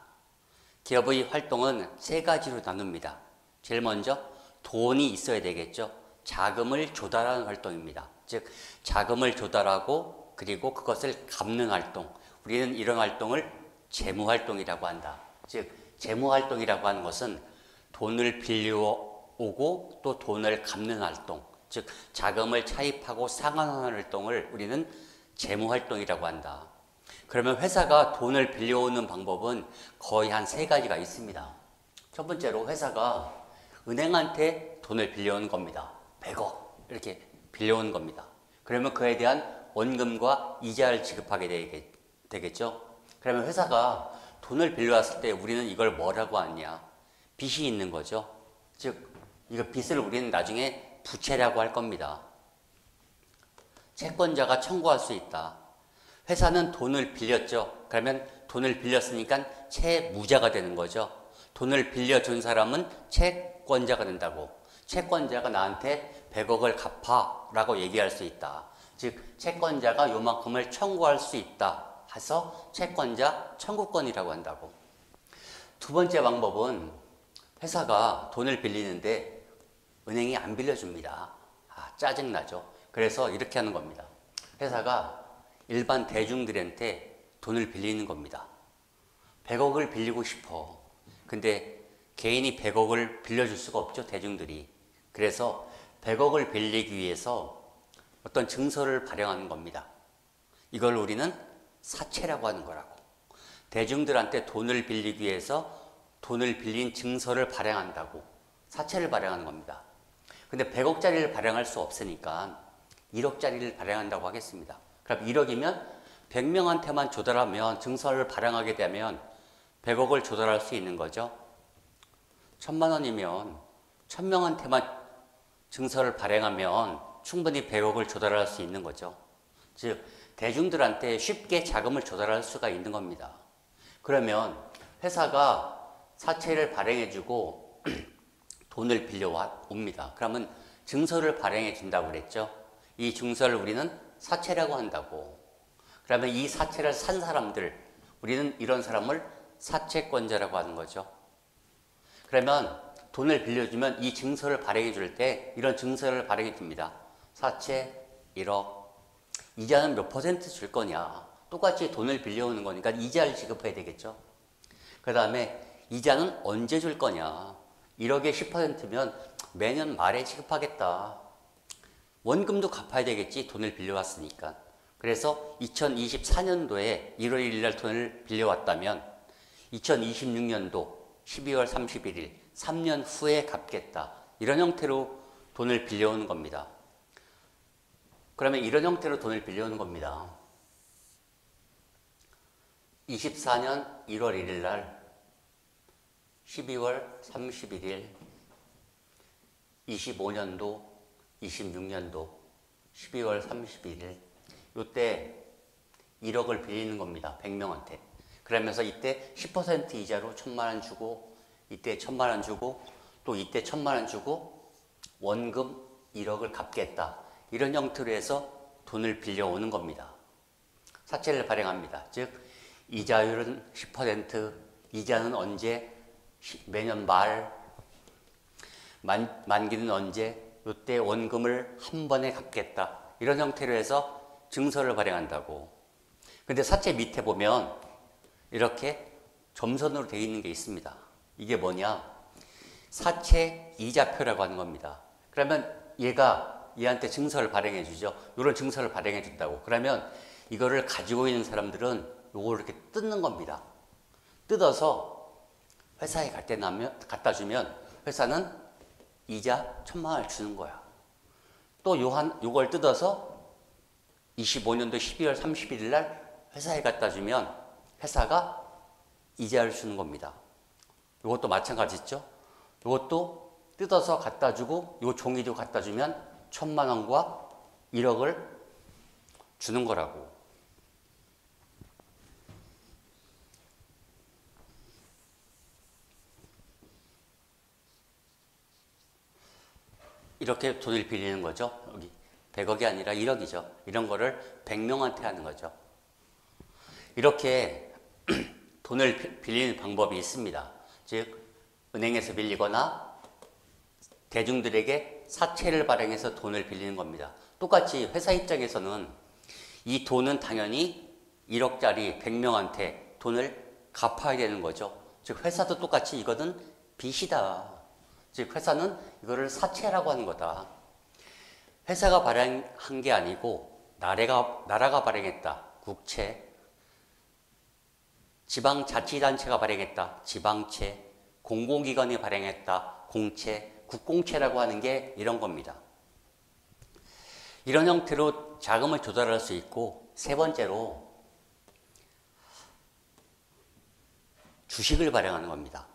기업의 활동은 세 가지로 나눕니다. 제일 먼저 돈이 있어야 되겠죠. 자금을 조달하는 활동입니다. 즉 자금을 조달하고 그리고 그것을 갚는 활동. 우리는 이런 활동을 재무활동이라고 한다. 즉 재무활동이라고 하는 것은 돈을 빌려오고 또 돈을 갚는 활동. 즉 자금을 차입하고 상환하는 활동을 우리는 재무활동이라고 한다. 그러면 회사가 돈을 빌려오는 방법은 거의 한 세 가지가 있습니다. 첫 번째로 회사가 은행한테 돈을 빌려오는 겁니다. 100억 이렇게 빌려오는 겁니다. 그러면 그에 대한 원금과 이자를 지급하게 되겠죠. 그러면 회사가 돈을 빌려왔을 때 우리는 이걸 뭐라고 하냐? 빚이 있는 거죠. 즉 이거 빚을 우리는 나중에 부채라고 할 겁니다. 채권자가 청구할 수 있다. 회사는 돈을 빌렸죠. 그러면 돈을 빌렸으니까 채무자가 되는 거죠. 돈을 빌려준 사람은 채권자가 된다고. 채권자가 나한테 100억을 갚아 라고 얘기할 수 있다. 즉 채권자가 요만큼을 청구할 수 있다 해서 채권자 청구권이라고 한다고. 두 번째 방법은 회사가 돈을 빌리는데 은행이 안 빌려줍니다. 짜증나죠. 그래서 이렇게 하는 겁니다. 회사가 일반 대중들한테 돈을 빌리는 겁니다. 100억을 빌리고 싶어. 근데 개인이 100억을 빌려줄 수가 없죠, 대중들이. 그래서 100억을 빌리기 위해서 어떤 증서를 발행하는 겁니다. 이걸 우리는 사채라고 하는 거라고. 대중들한테 돈을 빌리기 위해서 돈을 빌린 증서를 발행한다고. 사채를 발행하는 겁니다. 근데 100억짜리를 발행할 수 없으니까 1억짜리를 발행한다고 하겠습니다. 그럼 1억이면 100명한테만 조달하면, 증서를 발행하게 되면 100억을 조달할 수 있는 거죠. 1000만 원이면 1000명한테만 증서를 발행하면 충분히 100억을 조달할 수 있는 거죠. 즉 대중들한테 쉽게 자금을 조달할 수가 있는 겁니다. 그러면 회사가 사채를 발행해주고 돈을 빌려옵니다. 그러면 증서를 발행해 준다고 그랬죠. 이 증서를 우리는 사채라고 한다고. 그러면 이 사채를 산 사람들, 우리는 이런 사람을 사채권자라고 하는 거죠. 그러면 돈을 빌려주면 이 증서를 발행해 줄 때 이런 증서를 발행해 줍니다. 사채 1억. 이자는 몇 퍼센트 줄 거냐. 똑같이 돈을 빌려오는 거니까 이자를 지급해야 되겠죠. 그 다음에 이자는 언제 줄 거냐. 1억에 10%면 매년 말에 지급하겠다. 원금도 갚아야 되겠지. 돈을 빌려왔으니까. 그래서 2024년도에 1월 1일 날 돈을 빌려왔다면 2026년도 12월 31일 3년 후에 갚겠다. 이런 형태로 돈을 빌려오는 겁니다. 그러면 이런 형태로 돈을 빌려오는 겁니다. 24년 1월 1일 날 12월 31일 25년도 26년도 12월 31일 이때 1억을 빌리는 겁니다. 100명한테. 그러면서 이때 10% 이자로 1000만 원 주고 이때 1000만 원 주고 또 이때 1000만 원 주고 원금 1억을 갚겠다. 이런 형태로 해서 돈을 빌려오는 겁니다. 사채를 발행합니다. 즉 이자율은 10%, 이자는 언제, 매년 말, 만기는 언제, 이때 원금을 한 번에 갚겠다. 이런 형태로 해서 증서를 발행한다고. 근데 사채 밑에 보면 이렇게 점선으로 되어 있는 게 있습니다. 이게 뭐냐? 사채 이자표라고 하는 겁니다. 그러면 얘한테 증서를 발행해 주죠. 이런 증서를 발행해 준다고. 그러면 이거를 가지고 있는 사람들은 요걸 이렇게 뜯는 겁니다. 뜯어서 회사에 갖다 주면 회사는 이자 1000만 원을 주는 거야. 또 요걸 뜯어서 25년도 12월 31일 날 회사에 갖다 주면 회사가 이자를 주는 겁니다. 이것도 마찬가지죠. 이것도 뜯어서 갖다 주고 요 종이도 갖다 주면 1000만 원과 1억을 주는 거라고. 이렇게 돈을 빌리는 거죠. 여기 100억이 아니라 1억이죠. 이런 거를 100명한테 하는 거죠. 이렇게 돈을 빌리는 방법이 있습니다. 즉 은행에서 빌리거나 대중들에게 사채를 발행해서 돈을 빌리는 겁니다. 똑같이 회사 입장에서는 이 돈은 당연히 1억짜리 100명한테 돈을 갚아야 되는 거죠. 즉 회사도 똑같이 이거는 빚이다. 즉 회사는 이거를 사채라고 하는 거다. 회사가 발행한 게 아니고 나라가 발행했다. 국채. 지방자치단체가 발행했다. 지방채. 공공기관이 발행했다. 공채. 국공채라고 하는 게 이런 겁니다. 이런 형태로 자금을 조달할 수 있고, 세 번째로 주식을 발행하는 겁니다.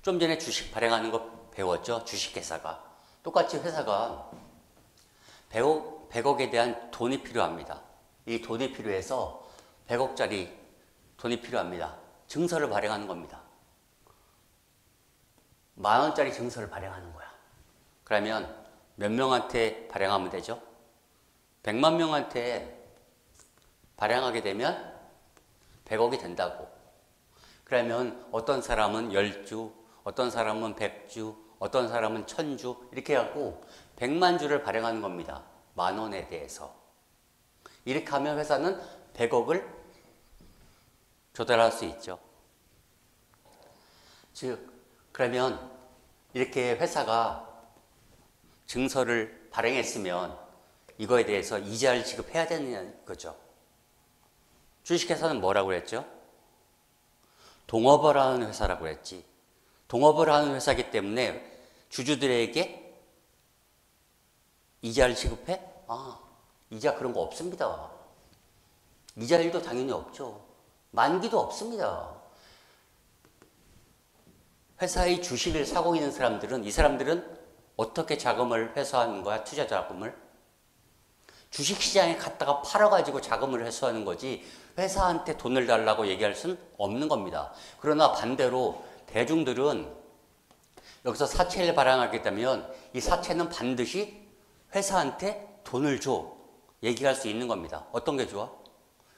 좀 전에 주식 발행하는 거 배웠죠? 주식회사가. 똑같이 회사가 100억에 대한 돈이 필요합니다. 이 돈이 필요해서 100억짜리 돈이 필요합니다. 증서를 발행하는 겁니다. 10,000원짜리 증서를 발행하는 거야. 그러면 몇 명한테 발행하면 되죠? 100만 명한테 발행하게 되면 100억이 된다고. 그러면 어떤 사람은 10주, 어떤 사람은 100주, 어떤 사람은 1000주 이렇게 해갖고 100만 주를 발행하는 겁니다. 10,000원에 대해서. 이렇게 하면 회사는 100억을 조달할 수 있죠. 즉 그러면 이렇게 회사가 증서를 발행했으면 이거에 대해서 이자를 지급해야 되는 거죠. 주식회사는 뭐라고 그랬죠? 동업을 하는 회사라고 그랬지. 동업을 하는 회사이기 때문에 주주들에게 이자를 지급해? 이자 그런 거 없습니다. 이자 일도 당연히 없죠. 만기도 없습니다. 회사의 주식을 사고 있는 사람들은, 이 사람들은 어떻게 자금을 회수하는 거야? 투자 자금을? 주식시장에 갔다가 팔아가지고 자금을 회수하는 거지 회사한테 돈을 달라고 얘기할 수는 없는 겁니다. 그러나 반대로 대중들은 여기서 사채를 발행하게 되면 이 사채는 반드시 회사한테 돈을 줘 얘기할 수 있는 겁니다. 어떤 게 좋아?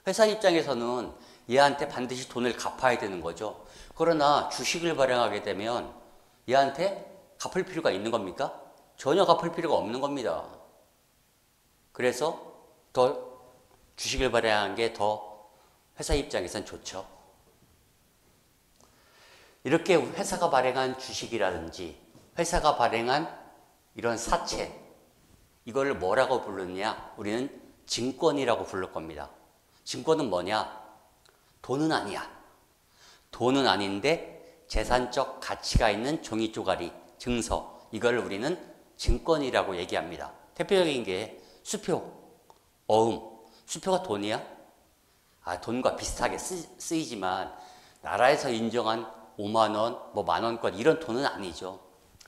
회사 입장에서는 얘한테 반드시 돈을 갚아야 되는 거죠. 그러나 주식을 발행하게 되면 얘한테 갚을 필요가 있는 겁니까? 전혀 갚을 필요가 없는 겁니다. 그래서 더 주식을 발행한 게 더 회사 입장에선 좋죠. 이렇게 회사가 발행한 주식이라든지 회사가 발행한 이런 사채, 이걸 뭐라고 부르느냐? 우리는 증권이라고 부를 겁니다. 증권은 뭐냐? 돈은 아니야. 돈은 아닌데 재산적 가치가 있는 종이 쪼가리, 증서, 이걸 우리는 증권이라고 얘기합니다. 대표적인 게 수표, 어음. 수표가 돈이야? 돈과 비슷하게 쓰이지만 나라에서 인정한 5만 원, 뭐 만 원권 이런 돈은 아니죠.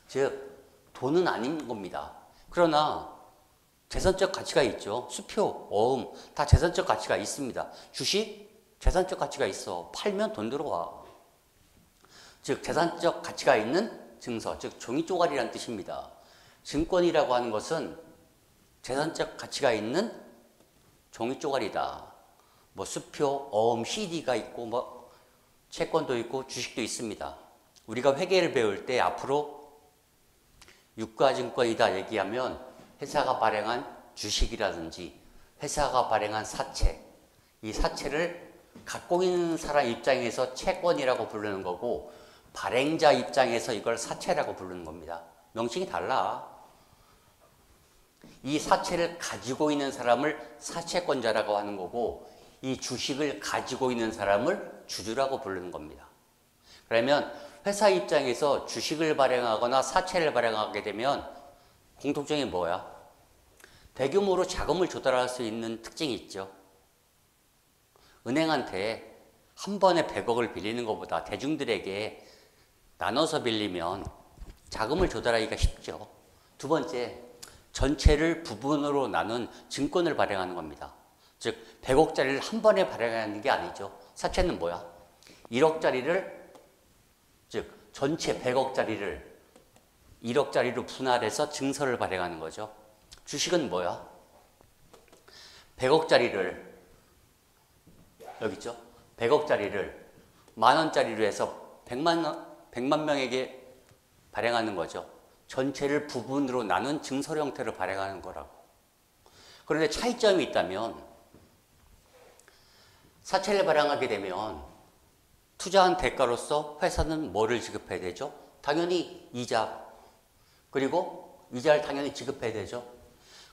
즉 돈은 아닌 겁니다. 그러나 재산적 가치가 있죠. 수표, 어음 다 재산적 가치가 있습니다. 주식 재산적 가치가 있어. 팔면 돈 들어와. 즉 재산적 가치가 있는 증서, 즉 종이 쪼가리라는 뜻입니다. 증권이라고 하는 것은 재산적 가치가 있는 종이 쪼가리다. 뭐 수표, 어음, CD가 있고 뭐 채권도 있고 주식도 있습니다. 우리가 회계를 배울 때 앞으로 유가증권이다 얘기하면 회사가 발행한 주식이라든지 회사가 발행한 사채, 이 사채를 갖고 있는 사람 입장에서 채권이라고 부르는 거고 발행자 입장에서 이걸 사채라고 부르는 겁니다. 명칭이 달라. 이 사채를 가지고 있는 사람을 사채권자라고 하는 거고 이 주식을 가지고 있는 사람을 주주라고 부르는 겁니다. 그러면 회사 입장에서 주식을 발행하거나 사채를 발행하게 되면 공통점이 뭐야? 대규모로 자금을 조달할 수 있는 특징이 있죠. 은행한테 한 번에 100억을 빌리는 것보다 대중들에게 나눠서 빌리면 자금을 조달하기가 쉽죠. 두 번째, 전체를 부분으로 나눈 증권을 발행하는 겁니다. 즉 100억짜리를 한 번에 발행하는 게 아니죠. 사채는 뭐야? 1억짜리를 즉 전체 100억짜리를 1억짜리로 분할해서 증서를 발행하는 거죠. 주식은 뭐야? 100억짜리를 여기 있죠? 100억짜리를 만원짜리로 해서 100만 명에게 발행하는 거죠. 전체를 부분으로 나눈 증서 형태로 발행하는 거라고. 그런데 차이점이 있다면 사채를 발행하게 되면 투자한 대가로서 회사는 뭐를 지급해야 되죠? 당연히 이자. 그리고 이자를 당연히 지급해야 되죠.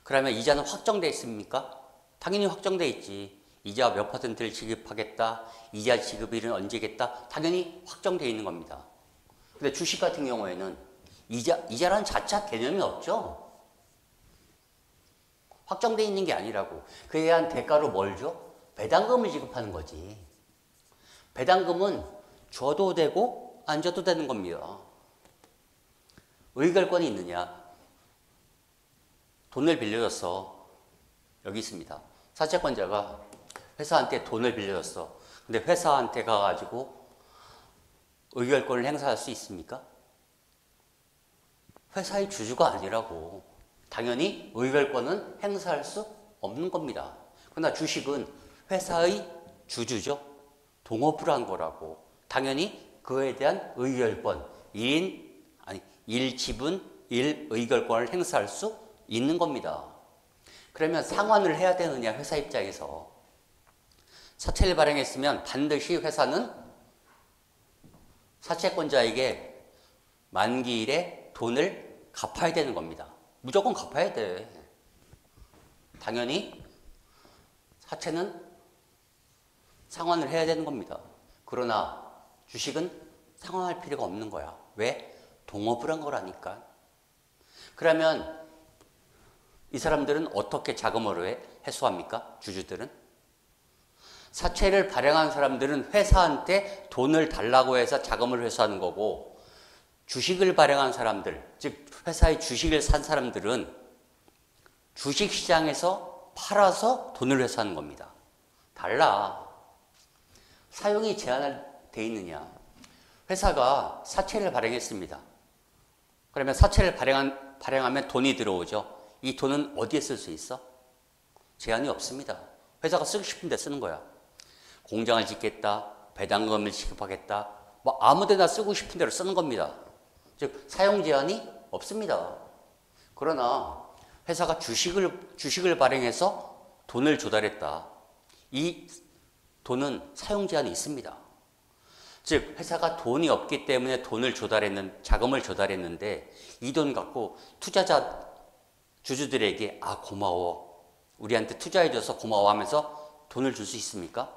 그러면 이자는 확정돼 있습니까? 당연히 확정돼 있지. 이자 몇 퍼센트를 지급하겠다. 이자 지급일은 언제겠다. 당연히 확정돼 있는 겁니다. 근데 주식 같은 경우에는 이자라는 자체 개념이 없죠. 확정돼 있는 게 아니라고. 그에 대한 대가로 뭘 줘? 배당금을 지급하는 거지. 배당금은 줘도 되고 안 줘도 되는 겁니다. 의결권이 있느냐? 돈을 빌려줬어. 여기 있습니다. 사채권자가 회사한테 돈을 빌려줬어. 근데 회사한테 가가지고 의결권을 행사할 수 있습니까? 회사의 주주가 아니라고. 당연히 의결권은 행사할 수 없는 겁니다. 그러나 주식은 회사의 주주죠. 동업을 한 거라고. 당연히 그에 대한 의결권, 1지분 1의결권을 행사할 수 있는 겁니다. 그러면 상환을 해야 되느냐, 회사 입장에서. 사채를 발행했으면 반드시 회사는 사채권자에게 만기일에 돈을 갚아야 되는 겁니다. 무조건 갚아야 돼. 당연히 사채는 상환을 해야 되는 겁니다. 그러나 주식은 상환할 필요가 없는 거야. 왜? 동업을 한 거라니까. 그러면 이 사람들은 어떻게 자금으로 해소합니까? 주주들은? 사채를 발행한 사람들은 회사한테 돈을 달라고 해서 자금을 회수하는 거고, 주식을 발행한 사람들, 즉 회사의 주식을 산 사람들은 주식시장에서 팔아서 돈을 회수하는 겁니다. 달라. 사용이 제한돼 있느냐. 회사가 사채를 발행했습니다. 그러면 사채를 발행하면 돈이 들어오죠. 이 돈은 어디에 쓸 수 있어? 제한이 없습니다. 회사가 쓰고 싶은 데 쓰는 거야. 공장을 짓겠다, 배당금을 지급하겠다, 뭐 아무데나 쓰고 싶은 대로 쓰는 겁니다. 즉 사용 제한이 없습니다. 그러나 회사가 주식을 발행해서 돈을 조달했다. 이 돈은 사용 제한이 있습니다. 즉 회사가 돈이 없기 때문에 자금을 조달했는데 이 돈 갖고 주주들에게 고마워, 우리한테 투자해줘서 고마워 하면서 돈을 줄 수 있습니까?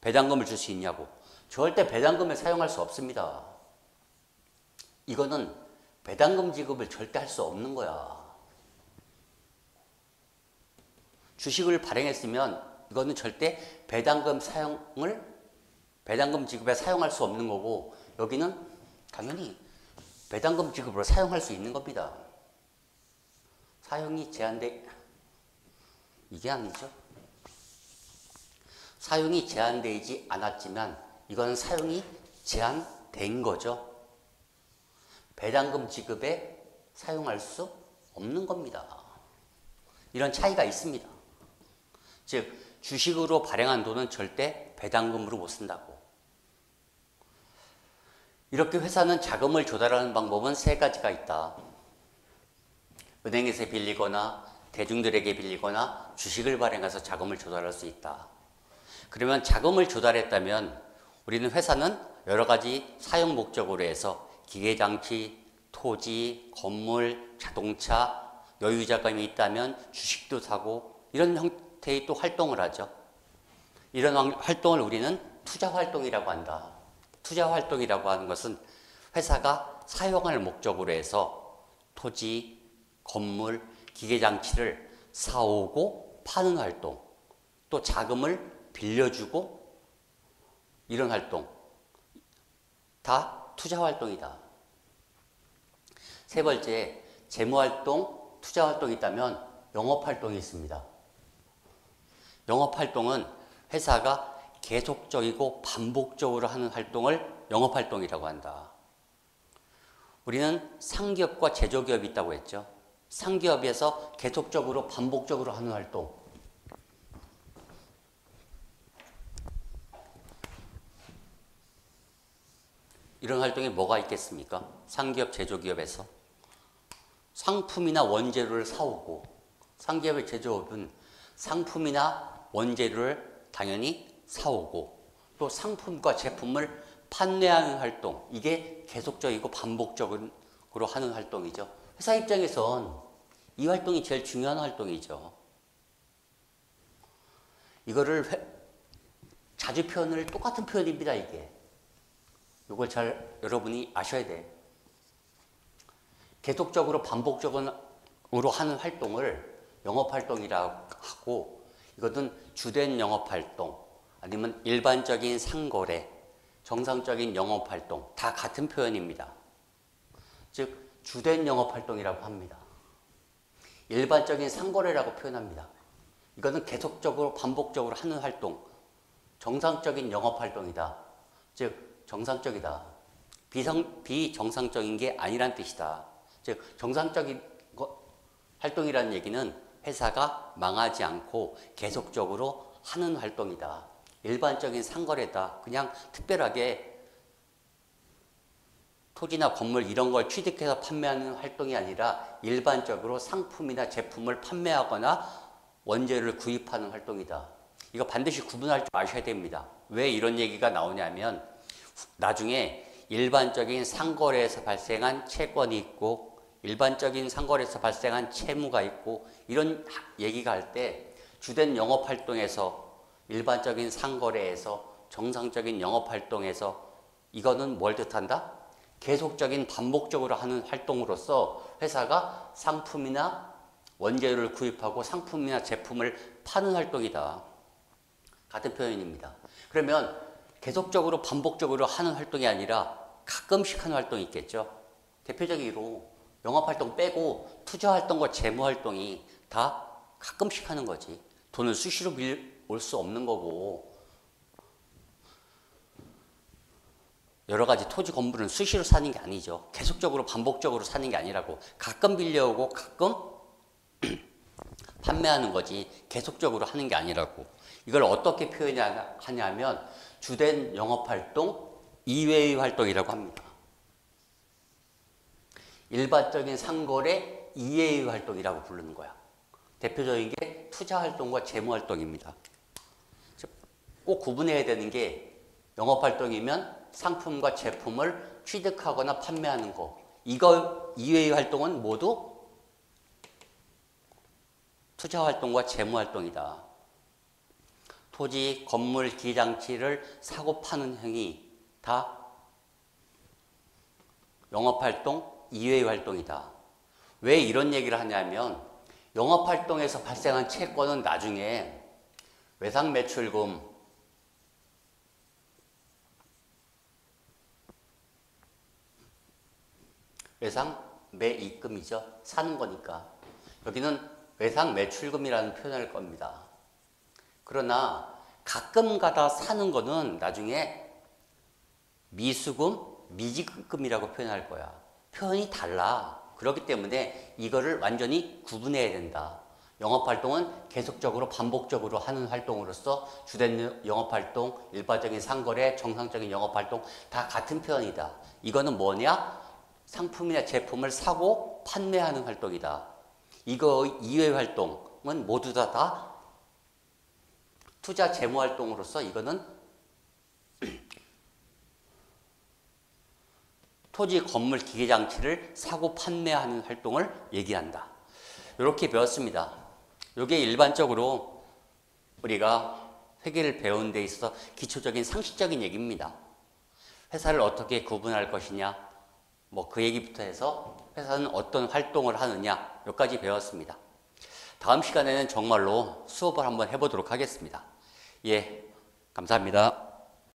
배당금을 줄 수 있냐고. 절대 배당금을 사용할 수 없습니다. 이거는 배당금 지급을 절대 할 수 없는 거야. 주식을 발행했으면 이거는 절대 배당금 지급에 사용할 수 없는 거고, 여기는 당연히 배당금 지급으로 사용할 수 있는 겁니다. 사용이 이게 아니죠. 사용이 제한되지 않았지만 이건 사용이 제한된 거죠. 배당금 지급에 사용할 수 없는 겁니다. 이런 차이가 있습니다. 즉 주식으로 발행한 돈은 절대 배당금으로 못 쓴다고. 이렇게 회사는 자금을 조달하는 방법은 세 가지가 있다. 은행에서 빌리거나 대중들에게 빌리거나 주식을 발행해서 자금을 조달할 수 있다. 그러면 자금을 조달했다면 우리는 회사는 여러 가지 사용 목적으로 해서 기계장치, 토지, 건물, 자동차, 여유자금이 있다면 주식도 사고 이런 형태의 또 활동을 하죠. 이런 활동을 우리는 투자활동이라고 한다. 투자활동이라고 하는 것은 회사가 사용할 목적으로 해서 토지, 건물, 기계장치를 사오고 파는 활동, 또 자금을 빌려주고 이런 활동, 다 투자활동이다. 세 번째, 재무활동, 투자활동이 있다면 영업활동이 있습니다. 영업활동은 회사가 계속적이고 반복적으로 하는 활동을 영업활동이라고 한다. 우리는 상기업과 제조기업이 있다고 했죠. 상기업에서 계속적으로 반복적으로 하는 활동, 이런 활동이 뭐가 있겠습니까? 상기업, 제조기업에서 상품이나 원재료를 사오고, 상기업의 제조업은 상품이나 원재료를 당연히 사오고 또 상품과 제품을 판매하는 활동, 이게 계속적이고 반복적으로 하는 활동이죠. 회사 입장에선 이 활동이 제일 중요한 활동이죠. 이거를 자주 표현을 똑같은 표현입니다. 이게 이걸 잘 여러분이 아셔야 돼. 계속적으로 반복적으로 하는 활동을 영업활동이라고 하고, 이것은 주된 영업활동 아니면 일반적인 상거래, 정상적인 영업활동 다 같은 표현입니다. 즉 주된 영업활동이라고 합니다. 일반적인 상거래라고 표현합니다. 이것은 계속적으로 반복적으로 하는 활동, 정상적인 영업활동이다. 즉 정상적이다. 비정상적인 게 아니란 뜻이다. 즉 정상적인 활동이라는 얘기는 회사가 망하지 않고 계속적으로 하는 활동이다. 일반적인 상거래다. 그냥 특별하게 토지나 건물 이런 걸 취득해서 판매하는 활동이 아니라 일반적으로 상품이나 제품을 판매하거나 원재료를 구입하는 활동이다. 이거 반드시 구분할 줄 아셔야 됩니다. 왜 이런 얘기가 나오냐면 나중에 일반적인 상거래에서 발생한 채권이 있고 일반적인 상거래에서 발생한 채무가 있고 이런 얘기가 할 때 주된 영업활동에서 일반적인 상거래에서 정상적인 영업활동에서 이거는 뭘 뜻한다? 계속적인 반복적으로 하는 활동으로서 회사가 상품이나 원재료를 구입하고 상품이나 제품을 파는 활동이다. 같은 표현입니다. 그러면 계속적으로 반복적으로 하는 활동이 아니라 가끔씩 하는 활동이 있겠죠. 대표적으로 영업활동 빼고 투자활동과 재무활동이 다 가끔씩 하는 거지. 돈을 수시로 빌려올 수 없는 거고 여러 가지 토지 건물은 수시로 사는 게 아니죠. 계속적으로 반복적으로 사는 게 아니라고. 가끔 빌려오고 가끔 판매하는 거지 계속적으로 하는 게 아니라고. 이걸 어떻게 표현하냐면 주된 영업활동 이외의 활동이라고 합니다. 일반적인 상거래 이외의 활동이라고 부르는 거야. 대표적인 게 투자활동과 재무활동입니다. 꼭 구분해야 되는 게 영업활동이면 상품과 제품을 취득하거나 판매하는 거. 이거 이외의 활동은 모두 투자활동과 재무활동이다. 토지, 건물, 기장치를 사고 파는 행위 다 영업활동 이외의 활동이다. 왜 이런 얘기를 하냐면 영업활동에서 발생한 채권은 나중에 외상매출금, 외상매입금이죠. 사는 거니까. 여기는 외상매출금이라는 표현을 할 겁니다. 그러나 가끔 가다 사는 거는 나중에 미수금, 미지급금이라고 표현할 거야. 표현이 달라. 그렇기 때문에 이거를 완전히 구분해야 된다. 영업활동은 계속적으로 반복적으로 하는 활동으로서 주된 영업활동, 일반적인 상거래, 정상적인 영업활동 다 같은 표현이다. 이거는 뭐냐? 상품이나 제품을 사고 판매하는 활동이다. 이거 이외의 활동은 모두 다 투자 재무 활동으로서 이거는 토지, 건물, 기계장치를 사고 판매하는 활동을 얘기한다. 이렇게 배웠습니다. 이게 일반적으로 우리가 회계를 배우는 데 있어서 기초적인 상식적인 얘기입니다. 회사를 어떻게 구분할 것이냐, 뭐 그 얘기부터 해서 회사는 어떤 활동을 하느냐 여기까지 배웠습니다. 다음 시간에는 정말로 수업을 한번 해보도록 하겠습니다. 예, 감사합니다.